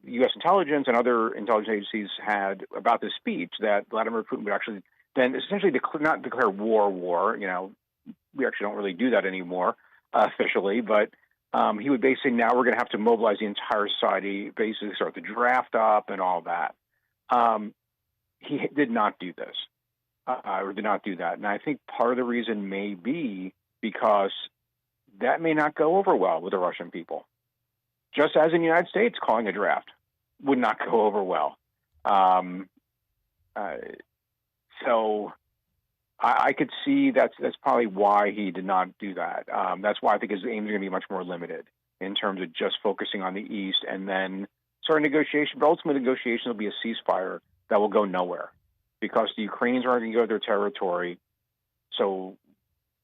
U.S. intelligence and other intelligence agencies had about this speech, that Vladimir Putin would actually then essentially not declare war. We actually don't really do that anymore officially, but he would basically, now we're going to have to mobilize the entire society, basically start the draft up and all that. He did not do this, or did not do that. And I think part of the reason may be because that may not go over well with the Russian people. Just as in the United States, calling a draft would not go over well. So I could see that's probably why he did not do that. That's why I think his aims are going to be much more limited in terms of just focusing on the East and then start negotiation. But ultimately, negotiation will be a ceasefire that will go nowhere because the Ukrainians aren't going to go to their territory, and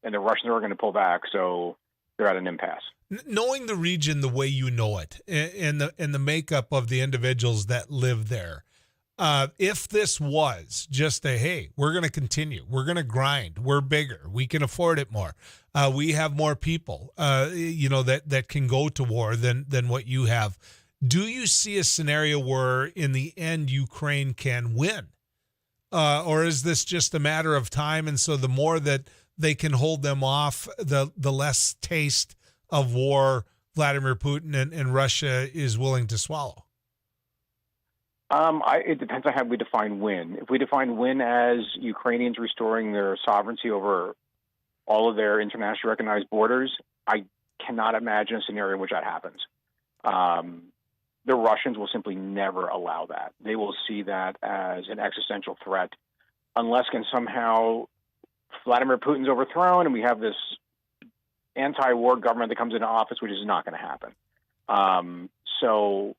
the Russians are going to pull back, so they're at an impasse. Knowing the region the way you know it, and the makeup of the individuals that live there, if this was just hey, we're going to continue, we're going to grind, we're bigger, we can afford it more, we have more people, that can go to war than what you have. Do you see a scenario where in the end Ukraine can win? Or is this just a matter of time, and so the more that they can hold them off, the less taste of war Vladimir Putin and Russia is willing to swallow? It depends on how we define win. If we define win as Ukrainians restoring their sovereignty over all of their internationally recognized borders, I cannot imagine a scenario in which that happens. The Russians will simply never allow that. They will see that as an existential threat, unless somehow Vladimir Putin's overthrown and we have this anti-war government that comes into office, which is not going to happen. So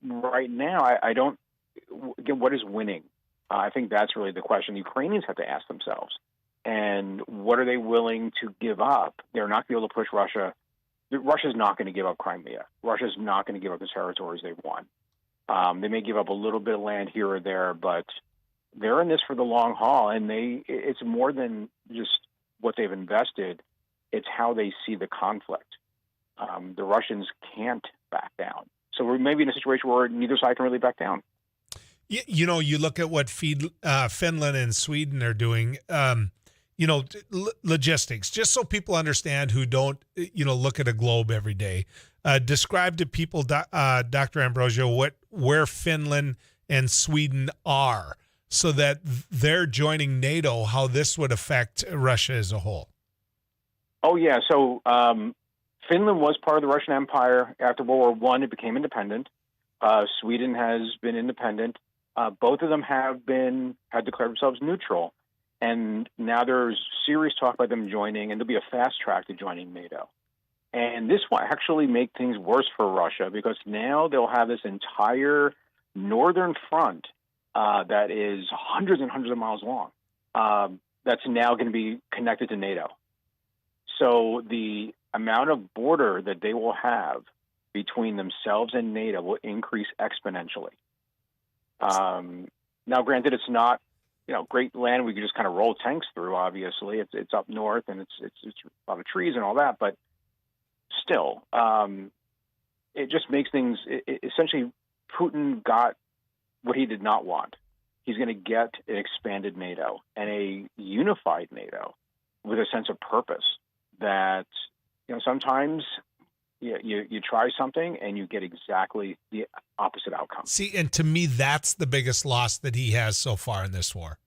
right now, I don't. Again, what is winning? I think that's really the question the Ukrainians have to ask themselves. And what are they willing to give up? They're not going to be able to push Russia. Russia's not going to give up Crimea. Russia's not going to give up the territories they've won. They may give up a little bit of land here or there, but they're in this for the long haul. And it's more than just what they've invested. It's how they see the conflict. The Russians can't back down. So we're maybe in a situation where neither side can really back down. You look at what Finland and Sweden are doing, logistics, just so people understand who don't, look at a globe every day. Describe to people, Dr. Ambrosio, where Finland and Sweden are so that they're joining NATO, how this would affect Russia as a whole. Oh, yeah. So Finland was part of the Russian Empire. After World War I, it became independent. Sweden has been independent. Both of them had declared themselves neutral. And now there's serious talk about them joining, and there'll be a fast track to joining NATO. And this will actually make things worse for Russia because now they'll have this entire northern front that is hundreds and hundreds of miles long that's now going to be connected to NATO. So the amount of border that they will have between themselves and NATO will increase exponentially. Now, granted, it's not great land we could just kind of roll tanks through. Obviously, it's up north and it's a lot of trees and all that, but still, it just makes things. Essentially, Putin got what he did not want. He's going to get an expanded NATO and a unified NATO with a sense of purpose. That sometimes you try something and you get exactly the opposite outcome. See, and to me, that's the biggest loss that he has so far in this war.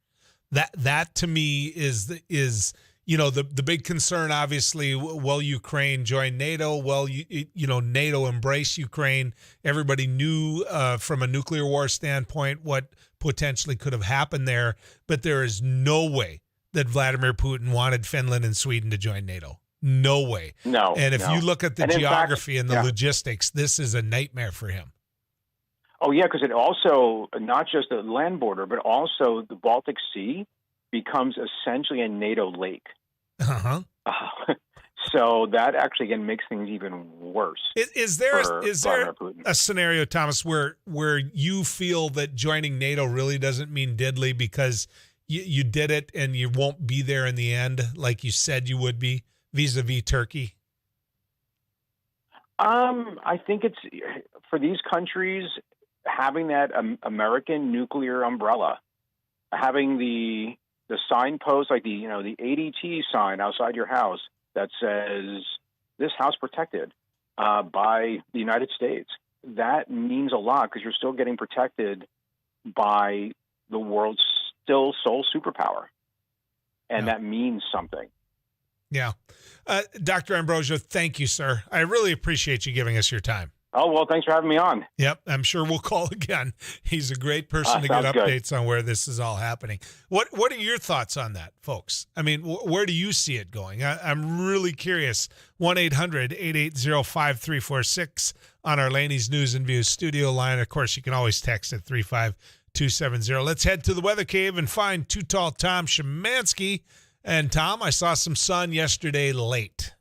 That to me is the big concern. Obviously, will Ukraine join NATO? Will NATO embrace Ukraine? Everybody knew from a nuclear war standpoint what potentially could have happened there, but there is no way that Vladimir Putin wanted Finland and Sweden to join NATO. No way. No. And if you look at the geography and the yeah. logistics, this is a nightmare for him. Oh, yeah, because it also, not just the land border, but also the Baltic Sea becomes essentially a NATO lake. Uh-huh. So that actually, again, makes things even worse. Is there a scenario, Thomas, where you feel that joining NATO really doesn't mean diddly because you did it and you won't be there in the end like you said you would be vis-a-vis Turkey? I think it's for these countries having that American nuclear umbrella, having the signpost like the ADT sign outside your house that says this house protected by the United States. That means a lot because you're still getting protected by the world's still sole superpower, and that means something. Yeah. Dr. Ambrosio, thank you, sir. I really appreciate you giving us your time. Oh, well, thanks for having me on. Yep, I'm sure we'll call again. He's a great person to get updates on where this is all happening. What are your thoughts on that, folks? I mean, where do you see it going? I'm really curious. 1-800-880-5346 on our Laney's News and Views studio line. Of course, you can always text at 35270. Let's head to the weather cave and find Too Tall Tom Szymanski. And Tom, I saw some sun yesterday late.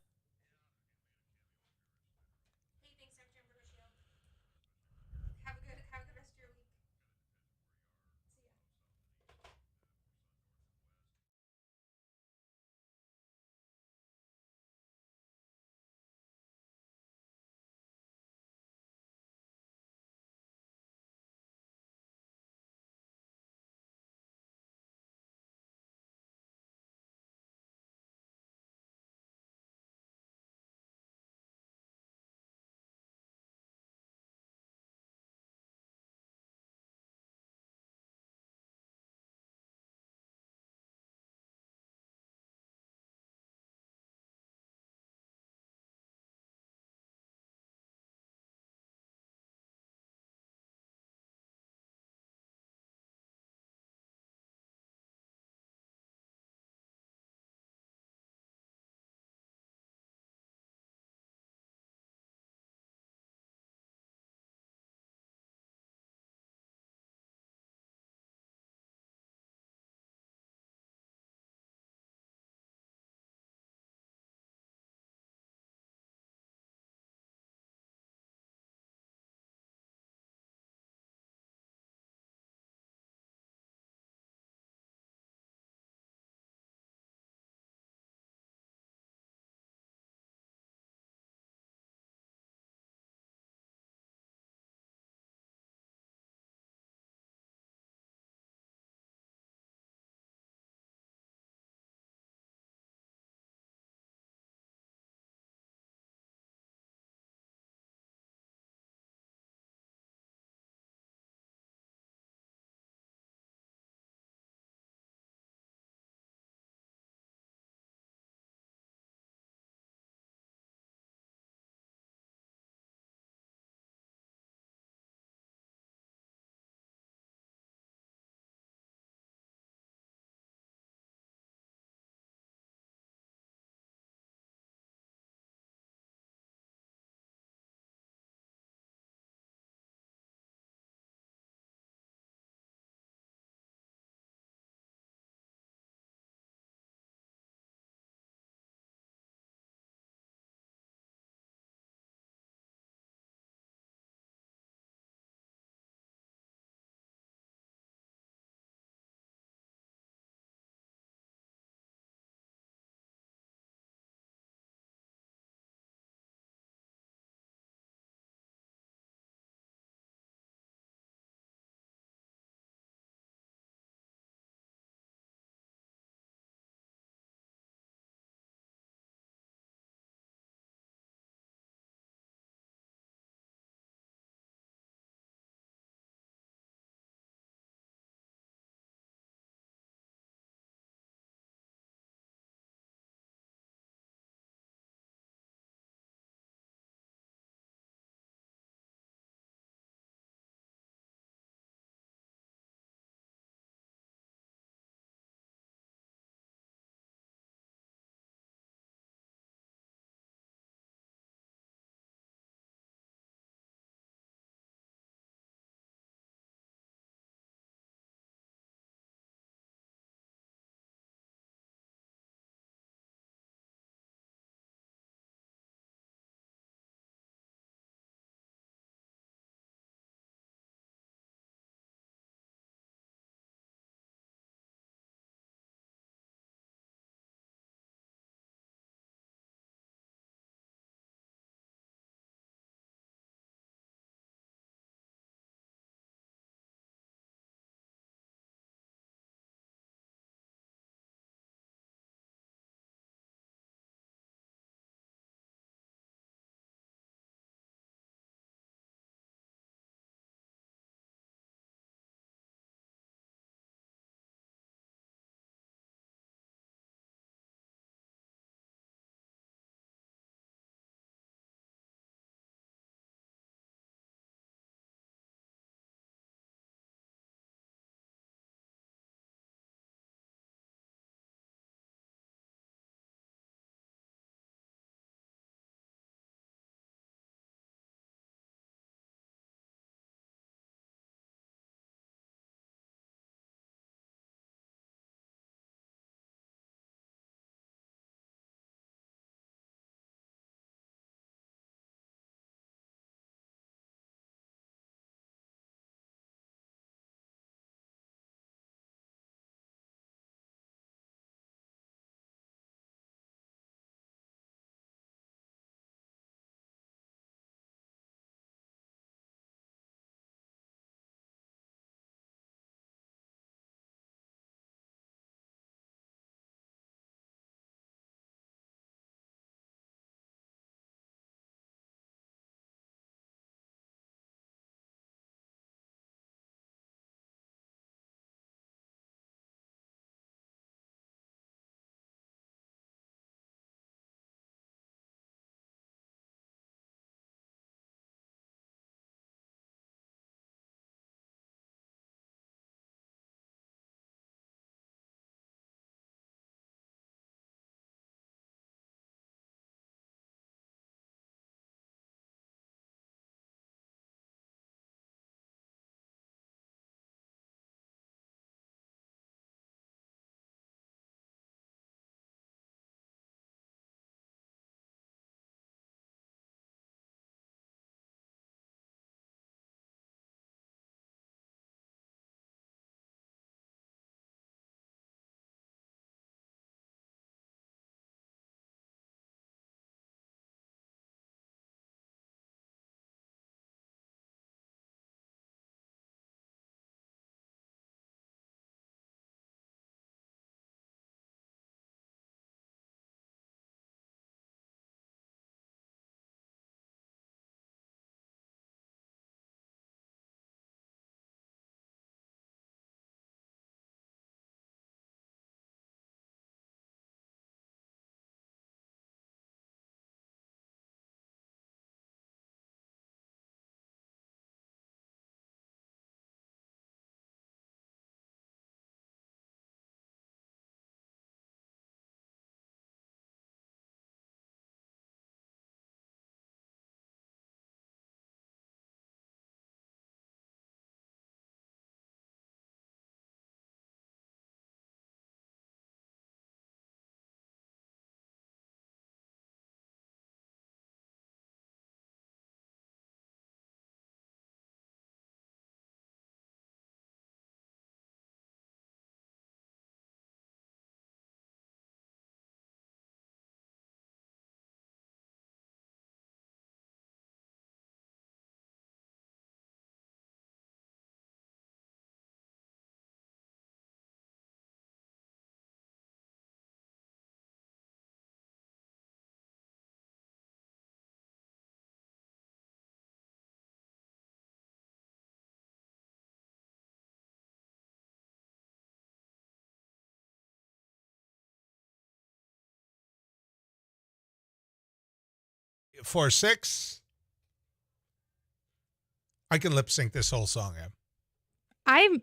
4-6. I can lip sync this whole song. I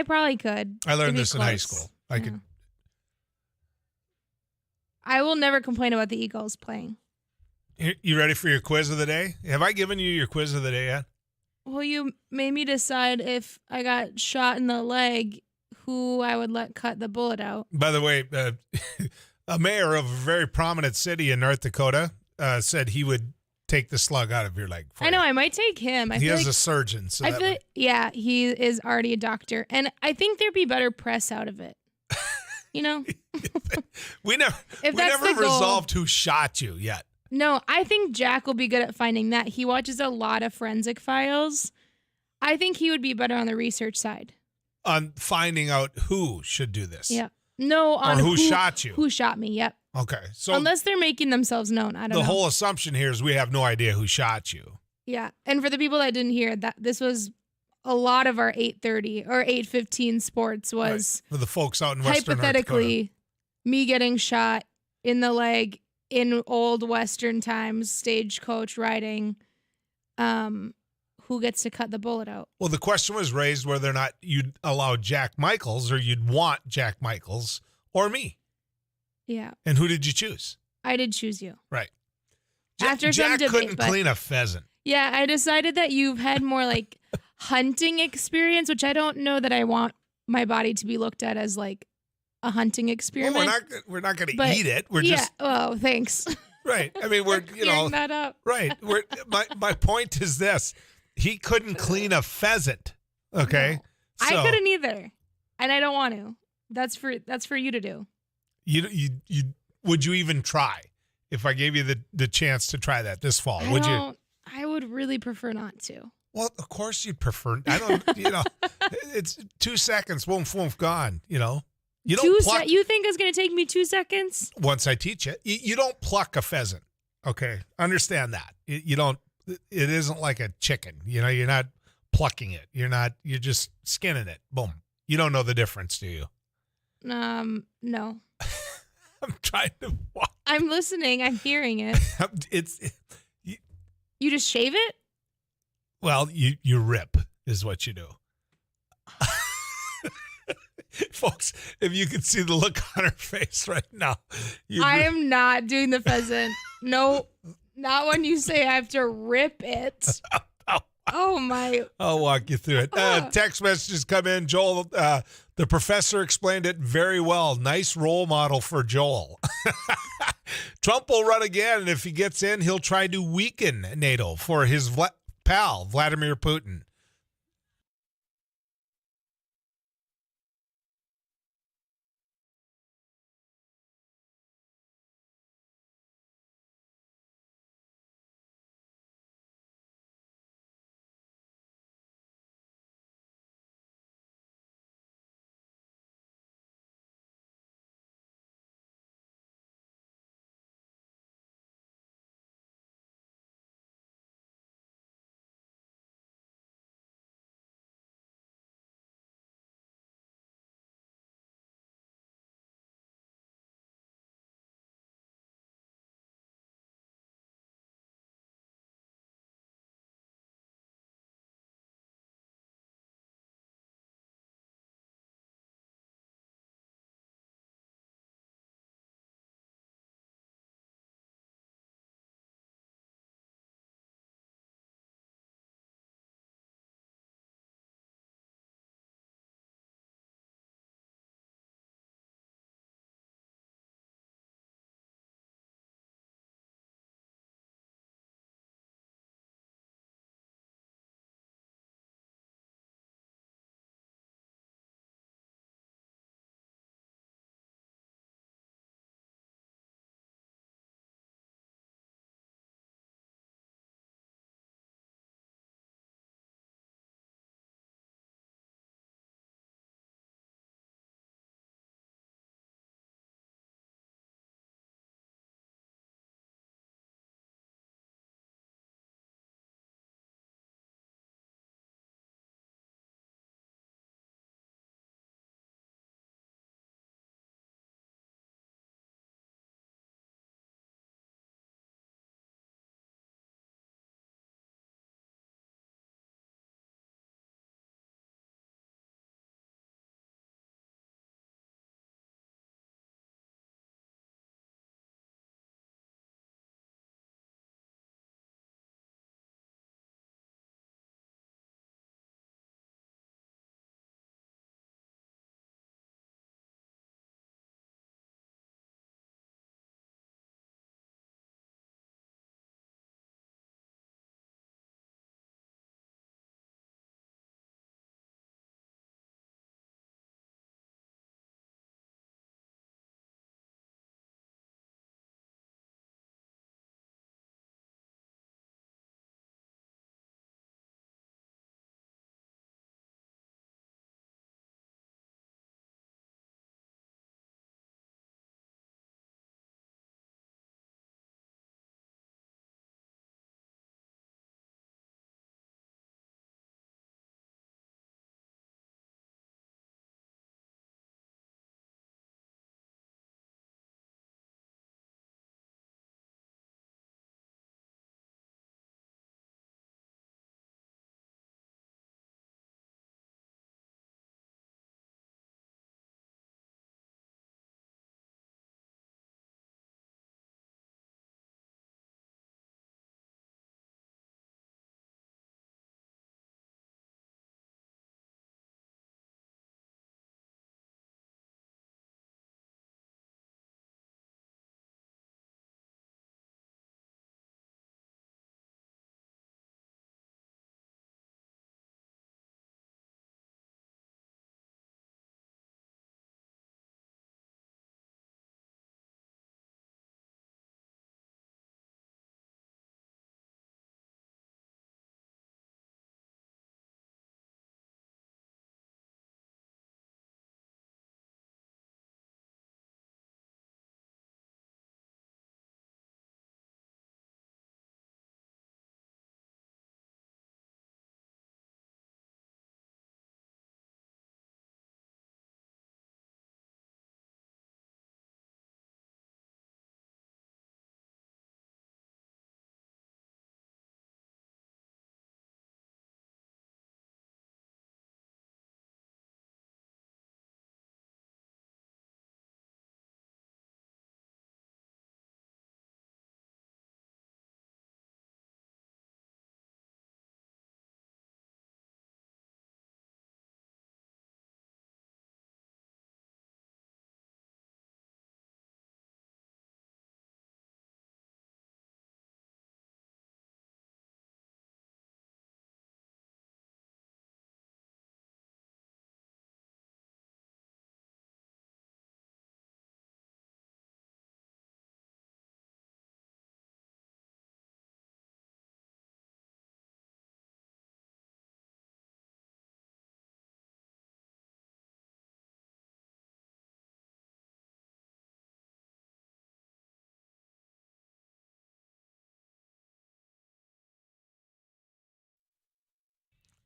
probably could. I learned It'd be this in high close. school. I could. I will never complain about the Eagles playing. You ready for your quiz of the day? Have I given you your quiz of the day yet? Well, you made me decide if I got shot in the leg, who I would let cut the bullet out. By the way, a mayor of a very prominent city in North Dakota said he would take the slug out of your leg. I know. I might take him. He is a surgeon. So I feel yeah, he is already a doctor. And I think there'd be better press out of it. You know? we never resolved who shot you yet. No, I think Jack will be good at finding that. He watches a lot of forensic files. I think he would be better on the research side. On finding out who should do this. Yeah. No, on who shot you. Who shot me, yep. Okay. So unless they're making themselves known, I don't know. The whole assumption here is we have no idea who shot you. Yeah. And for the people that didn't hear, that this was a lot of our 8:30 or 8:15 sports was right. For the folks out in Western hypothetically me getting shot in the leg in old Western times, stagecoach riding, who gets to cut the bullet out? Well, the question was raised whether or not you'd allow Jack Michaels or you'd want Jack Michaels or me. Yeah. And who did you choose? I did choose you. Right. After Jack some debate, couldn't clean a pheasant. Yeah, I decided that you've had more like hunting experience, which I don't know that I want my body to be looked at as like a hunting experiment. Well, we're not going to eat it. We're just. Oh, thanks. Right. I mean, we're that up. Right. My point is this: he couldn't clean a pheasant. Okay. No, so, I couldn't either, and I don't want to. That's for you to do. You would you even try if I gave you the chance to try that this fall? Would you? I would really prefer not to. Well, of course you'd prefer. I don't. It's 2 seconds. Boom, boom, gone. You don't pluck. You think it's going to take me 2 seconds? Once I teach it, you don't pluck a pheasant. Okay, understand that. You don't. It isn't like a chicken. You're not plucking it. You're just skinning it. Boom. You don't know the difference, do you? No. I'm trying to. I'm listening. I'm hearing it. You just shave it? Well, you rip is what you do. Folks, if you could see the look on her face right now. I am not doing the pheasant. No, not when you say I have to rip it. Oh, my. I'll walk you through it. Text messages come in. Joel, the professor explained it very well. Nice role model for Joel. Trump will run again, and if he gets in, he'll try to weaken NATO for his pal, Vladimir Putin.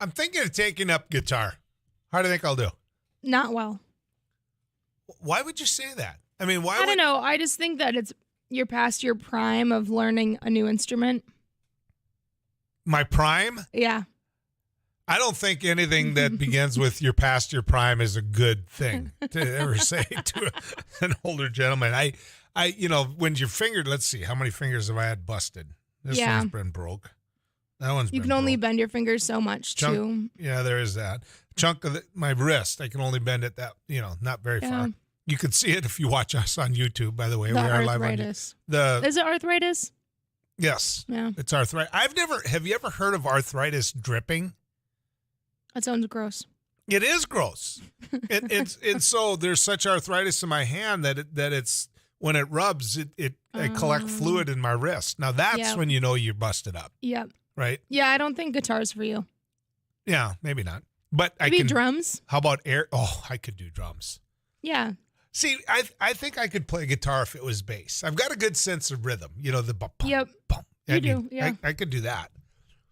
I'm thinking of taking up guitar. How do you think I'll do? Not well. Why would you say that? I mean, why? I don't know. I just think that you're past your prime of learning a new instrument. My prime? Yeah. I don't think anything that begins with "you're past your prime" is a good thing to ever say to an older gentleman. When your finger, let's see, how many fingers have I had busted? This one's been broke. That one's You been can only broke. bend your fingers so much, too. Yeah, there is that. Chunk of my wrist, I can only bend it that, not very far. You can see it if you watch us on YouTube, by the way. The we are live on arthritis. Is it arthritis? Yes. Yeah. It's arthritis. Have you ever heard of arthritis dripping? That sounds gross. It is gross. And so there's such arthritis in my hand that it's when it rubs, I collect fluid in my wrist. Now that's when you know you're busted up. Yep. Right? Yeah, I don't think guitar's for you. Yeah, maybe not. But Maybe drums. How about air? Oh, I could do drums. Yeah. See, I think I could play guitar if it was bass. I've got a good sense of rhythm. The bump. Yep. Bump. You do. Yeah. I could do that.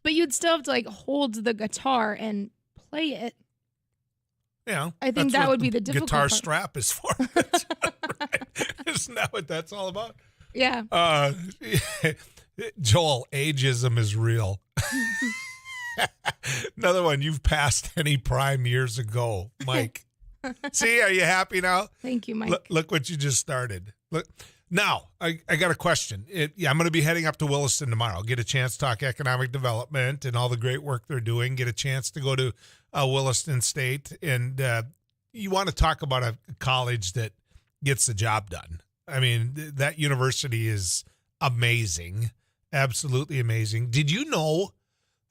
But you'd still have to hold the guitar and play it. Yeah. I think that would be the difficult guitar part. strap is for. Right? Isn't that what that's all about? Yeah. Joel, ageism is real. Another one, you've passed any prime years ago, Mike. See, are you happy now? Thank you, Mike. Look what you just started. Look. Now, I got a question. I'm going to be heading up to Williston tomorrow. I'll get a chance to talk economic development and all the great work they're doing, get a chance to go to Williston State. And you want to talk about a college that gets the job done. I mean, that university is amazing, absolutely amazing. Did you know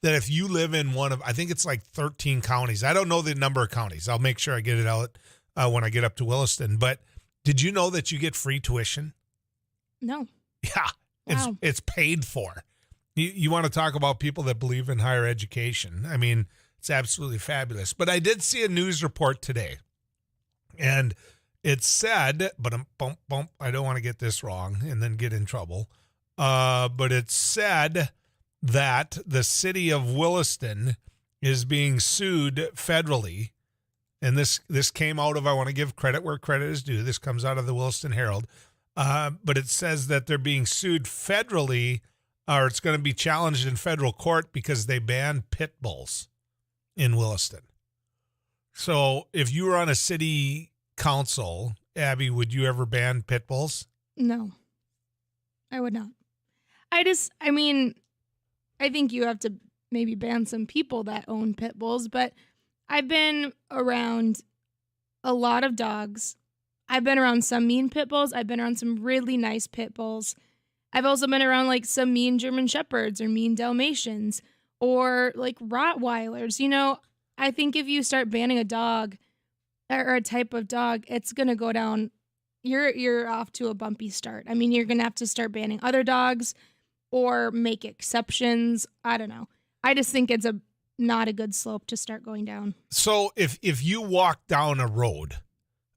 that if you live in one of, I think it's like 13 counties. I don't know the number of counties. I'll make sure I get it out when I get up to Williston. But did you know that you get free tuition? No. Yeah, Wow. it's paid for. You want to talk about people that believe in higher education. I mean, it's absolutely fabulous. But I did see a news report today, and it said, but I don't want to get this wrong and then get in trouble. But it said that the city of Williston is being sued federally. And this came out of, I want to give credit where credit is due. This comes out of the Williston Herald. But it says that they're being sued federally, or it's going to be challenged in federal court because they banned pit bulls in Williston. So if you were on a city council, Abby, would you ever ban pit bulls? No. I would not. I think you have to maybe ban some people that own pit bulls, but I've been around a lot of dogs. I've been around some mean pit bulls. I've been around some really nice pit bulls. I've also been around some mean German Shepherds or mean Dalmatians or Rottweilers. I think if you start banning a dog or a type of dog, it's going to go down. You're off to a bumpy start. I mean, you're going to have to start banning other dogs or make exceptions. I don't know. I just think it's not a good slope to start going down. So if you walk down a road,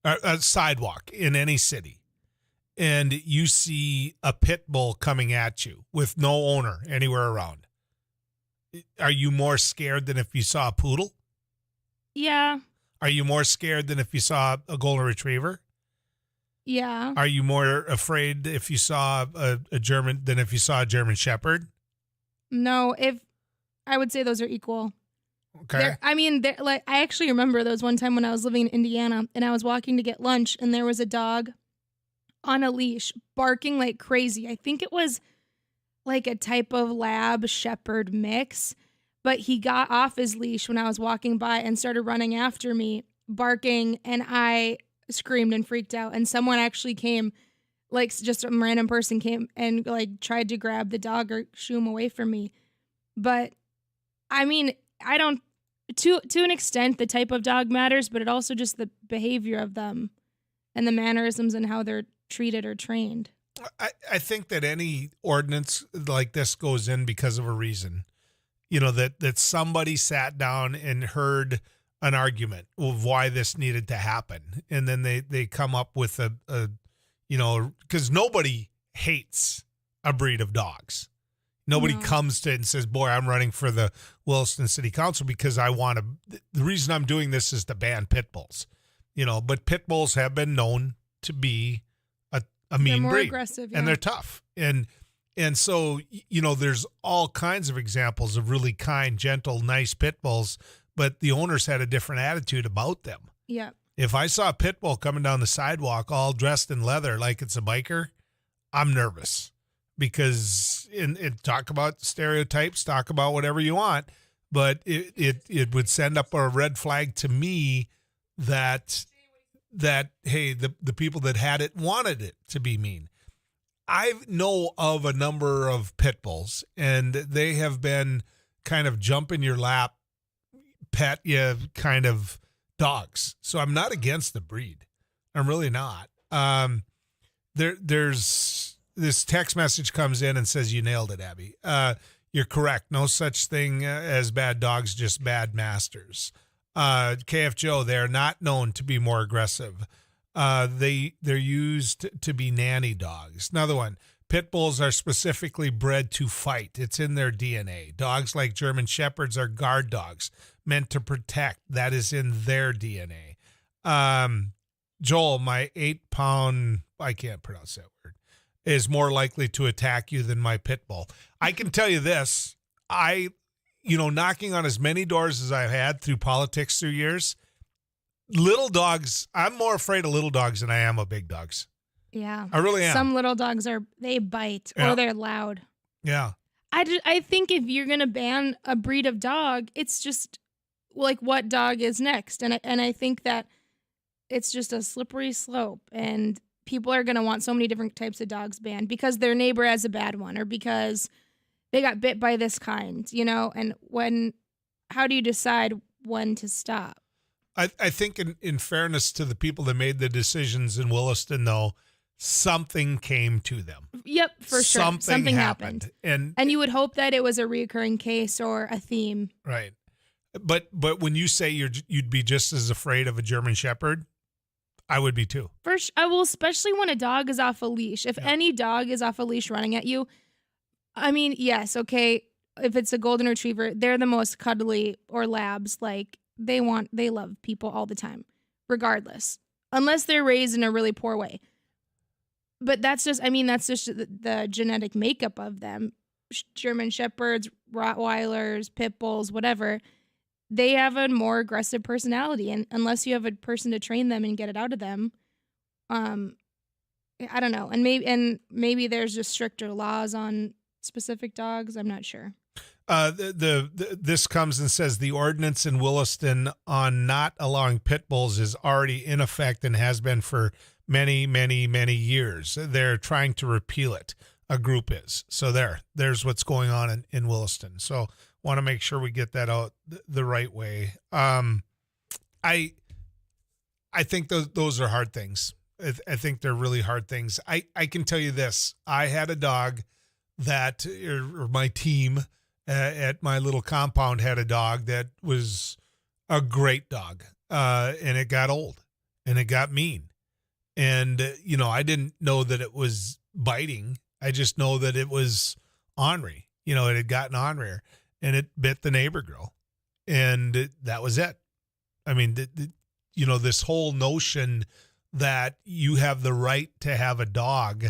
a sidewalk in any city, and you see a pit bull coming at you with no owner anywhere around, are you more scared than if you saw a poodle? Yeah. Are you more scared than if you saw a golden retriever? Yeah. Are you more afraid if you saw a German than if you saw a German Shepherd? No, I would say those are equal. Okay. I actually remember there was one time when I was living in Indiana and I was walking to get lunch and there was a dog on a leash barking like crazy. I think it was like a type of lab shepherd mix, but he got off his leash when I was walking by and started running after me, barking, and I screamed and freaked out. And someone actually came, just a random person came and tried to grab the dog or shoo him away from me. But I don't, to an extent, the type of dog matters, but it also just the behavior of them and the mannerisms and how they're treated or trained. I think that any ordinance like this goes in because of a reason. That somebody sat down and heard an argument of why this needed to happen. And then they come up with because nobody hates a breed of dogs. Nobody No. comes to it and says, boy, I'm running for the Williston City Council because I want to. The reason I'm doing this is to ban pit bulls, but pit bulls have been known to be a mean more breed. aggressive, And yeah. they're tough. And so, there's all kinds of examples of really kind, gentle, nice pit bulls, but the owners had a different attitude about them. Yeah. If I saw a pit bull coming down the sidewalk all dressed in leather like it's a biker, I'm nervous because talk about stereotypes, talk about whatever you want, but it would send up a red flag to me that hey, the people that had it wanted it to be mean. I know of a number of pit bulls, and they have been kind of jump in your lap, pet you kind of dogs. So I'm not against the breed. I'm really not. There's this text message comes in and says, you nailed it, Abby. You're correct. No such thing as bad dogs, just bad masters. KF Joe, they're not known to be more aggressive. They're used to be nanny dogs. Another one, pit bulls are specifically bred to fight. It's in their DNA. Dogs like German Shepherds are guard dogs, meant to protect. That is in their DNA. Joel, my 8-pound, I can't pronounce that word, is more likely to attack you than my pit bull. I can tell you this. Knocking on as many doors as I've had through politics through years, little dogs, I'm more afraid of little dogs than I am of big dogs. Yeah. I really am. Some little dogs they bite or they're loud. Yeah. I think if you're going to ban a breed of dog, it's just like what dog is next. And I think that it's just a slippery slope, and people are going to want so many different types of dogs banned because their neighbor has a bad one or because they got bit by this kind, and how do you decide when to stop? I think in fairness to the people that made the decisions in Williston, though, something came to them. Yep, for sure. Something happened. And you would hope that it was a reoccurring case or a theme. Right. But when you say you'd be just as afraid of a German Shepherd, I would be too. I will, especially when a dog is off a leash. If any dog is off a leash running at you, I mean, yes, okay, if it's a golden retriever, they're the most cuddly, or labs, like they love people all the time, regardless, unless they're raised in a really poor way. But that's just the genetic makeup of them. German Shepherds, Rottweilers, Pit Bulls, whatever, they have a more aggressive personality. And unless you have a person to train them and get it out of them, I don't know. And maybe there's just stricter laws on specific dogs. I'm not sure. This comes and says the ordinance in Williston on not allowing pit bulls is already in effect and has been for many, many, many years. They're trying to repeal it. A group is. So there's what's going on in Williston. So want to make sure we get that out the right way. I think those are hard things. I think they're really hard things. I can tell you this. I had a dog that, or my team at my little compound had a dog that was a great dog. And it got old and it got mean. And, I didn't know that it was biting. I just know that it was ornery. It had gotten ornery and it bit the neighbor girl. And that was it. I mean, this whole notion that you have the right to have a dog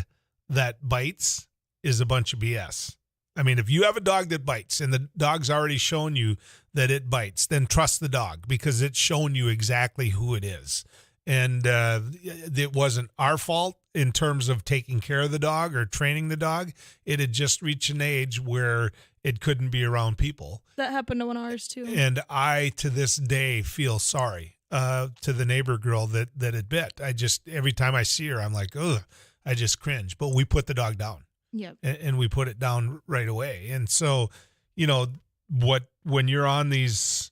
that bites is a bunch of BS. I mean, if you have a dog that bites and the dog's already shown you that it bites, then trust the dog because it's shown you exactly who it is. And it wasn't our fault in terms of taking care of the dog or training the dog. It had just reached an age where it couldn't be around people. That happened to one of ours too. And I, to this day, feel sorry to the neighbor girl that it bit. Every time I see her, I'm like, ugh, I just cringe. But we put the dog down. Yep. And we put it down right away. And so, when you're on these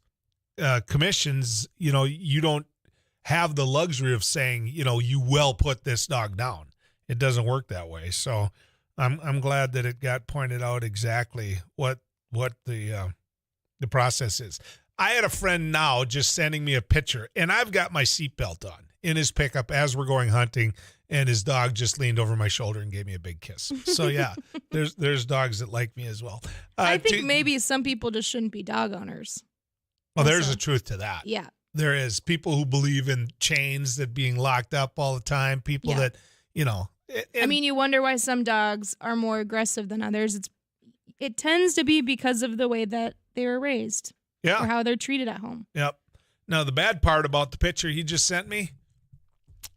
commissions, you don't have the luxury of saying, you will put this dog down. It doesn't work that way. So I'm glad that it got pointed out exactly what the process is. I had a friend now just sending me a picture, and I've got my seatbelt on in his pickup as we're going hunting, and his dog just leaned over my shoulder and gave me a big kiss. So yeah, there's dogs that like me as well. I think maybe some people just shouldn't be dog owners. Well, there's a truth to that. Yeah. There is people who believe in chains, that being locked up all the time, people that, I mean, you wonder why some dogs are more aggressive than others. It tends to be because of the way that they were raised. Yeah. Or how they're treated at home. Yep. Now, the bad part about the picture he just sent me,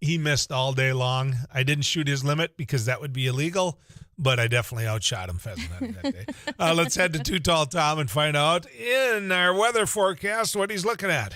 he missed all day long. I didn't shoot his limit because that would be illegal, but I definitely outshot him pheasant hunting that day. Let's head to Too Tall Tom and find out in our weather forecast what he's looking at.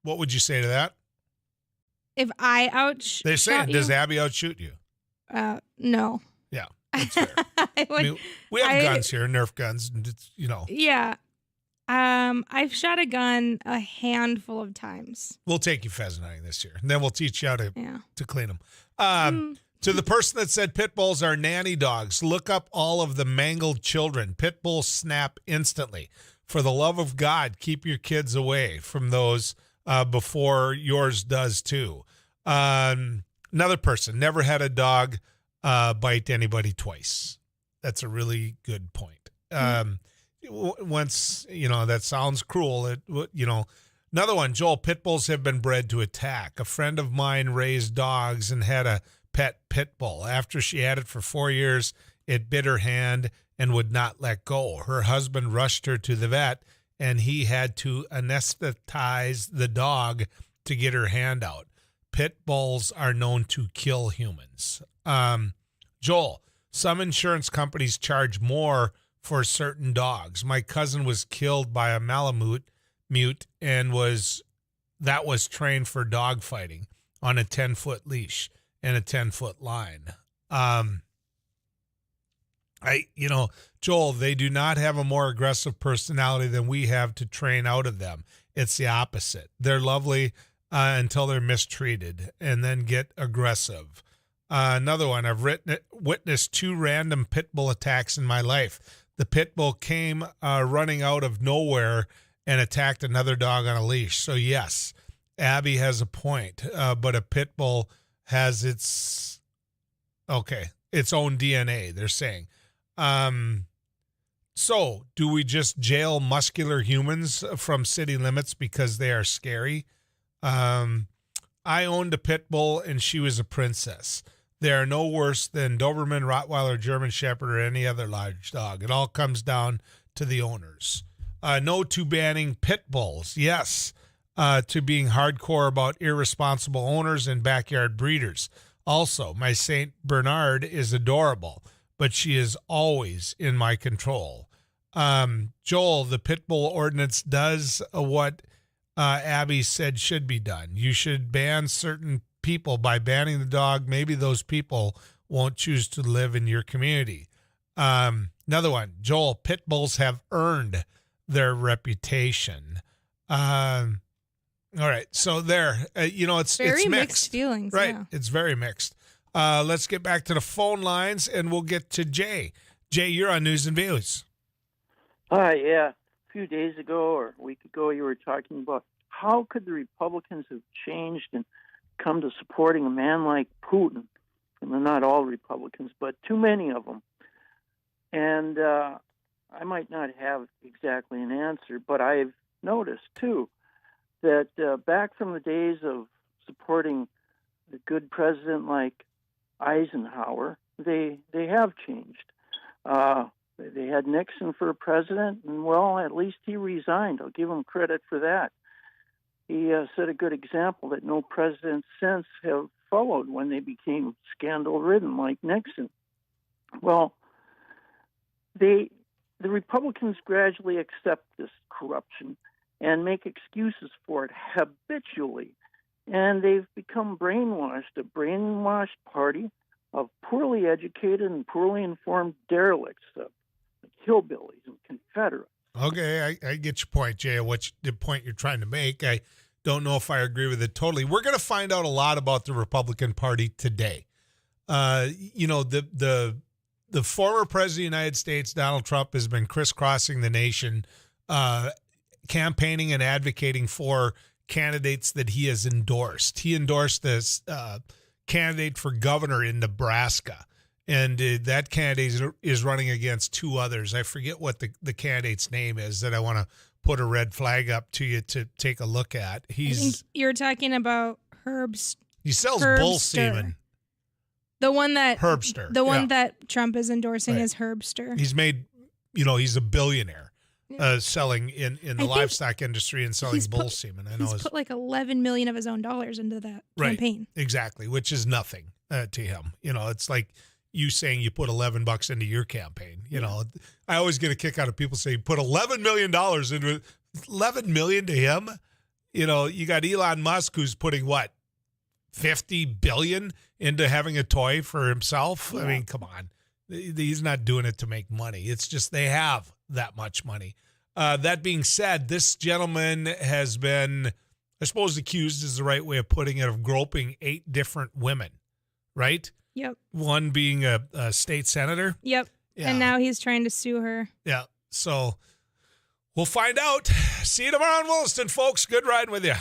What would you say to that? If I outshot They're saying, you, does Abby outshoot you? No. Yeah, that's fair. I would, I mean, we have guns here, Nerf guns, and it's, Yeah. I've shot a gun a handful of times. We'll take you pheasant hunting this year, and then we'll teach you how to clean them. To the person that said pit bulls are nanny dogs, look up all of the mangled children. Pit bulls snap instantly. For the love of God, keep your kids away from those before yours does too. Another person, never had a dog bite anybody twice. That's a really good point. Once, that sounds cruel. Another one, Joel, pit bulls have been bred to attack. A friend of mine raised dogs and had a pet pit bull. After she had it for 4 years, it bit her hand and would not let go. Her husband rushed her to the vet, and he had to anesthetize the dog to get her hand out. Pit bulls are known to kill humans. Joel, some insurance companies charge more for certain dogs. My cousin was killed by a Malamute and was trained for dog fighting on a 10-foot leash and a 10-foot line. Joel, they do not have a more aggressive personality than we have to train out of them. It's the opposite. They're lovely until they're mistreated and then get aggressive. Another one, I've witnessed 2 random pit bull attacks in my life. The pit bull came running out of nowhere and attacked another dog on a leash. So, yes, Abby has a point, but a pit bull has its own DNA, they're saying. So, do we just jail muscular humans from city limits because they are scary? I owned a pit bull, and she was a princess. They are no worse than Doberman, Rottweiler, German Shepherd, or any other large dog. It all comes down to the owners. No to banning pit bulls. Yes, to being hardcore about irresponsible owners and backyard breeders. Also, my St. Bernard is adorable, but she is always in my control. Joel, the pit bull ordinance does what Abby said should be done. You should ban certain people. By banning the dog, maybe those people won't choose to live in your community. Another one, Joel, pit bulls have earned their reputation. All right, so there, it's very mixed. mixed feelings, right? Yeah. It's very mixed. Let's get back to the phone lines, and we'll get to Jay. Jay, you're on News and Views. Yeah. A few days ago or a week ago, you were talking about how could the Republicans have changed and come to supporting a man like Putin. And they're not all Republicans, but too many of them. And I might not have exactly an answer, but I've noticed, too, that back from the days of supporting a good president like Eisenhower, they have changed. They had Nixon for a president, and, well, at least he resigned. I'll give him credit for that. He set a good example that no president since have followed when they became scandal-ridden like Nixon. Well, the Republicans gradually accept this corruption and make excuses for it habitually. And they've become brainwashed, a brainwashed party of poorly educated and poorly informed derelicts, hillbillies and Confederates. Okay, I get your point, Jay, the point you're trying to make. I don't know if I agree with it totally. We're going to find out a lot about the Republican Party today. The former president of the United States, Donald Trump, has been crisscrossing the nation, campaigning and advocating for candidates that he has endorsed. He endorsed this candidate for governor in Nebraska. And that candidate is running against 2 others. I forget what the candidate's name is that I want to put a red flag up to you to take a look at. I think you're talking about He sells Herbster. bull semen. The one that Herbster. The one that Trump is endorsing is Herbster. He's made, he's a billionaire selling in the livestock industry and selling bull semen. I know he's put like $11 million of his own dollars into that campaign. Exactly, which is nothing to him. It's like you saying you put $11 into your campaign. I always get a kick out of people saying put $11 million into it. $11 million to him. You know, you got Elon Musk who's putting what, 50 billion into having a toy for himself. Yeah. I mean, come on. He's not doing it to make money. It's just they have that much money. That being said, this gentleman has been, I suppose accused is the right way of putting it, of groping 8 different women, right? Yep. One being a state senator. Yep. Yeah. And now he's trying to sue her. Yeah. So we'll find out. See you tomorrow in Williston, folks. Good riding with you.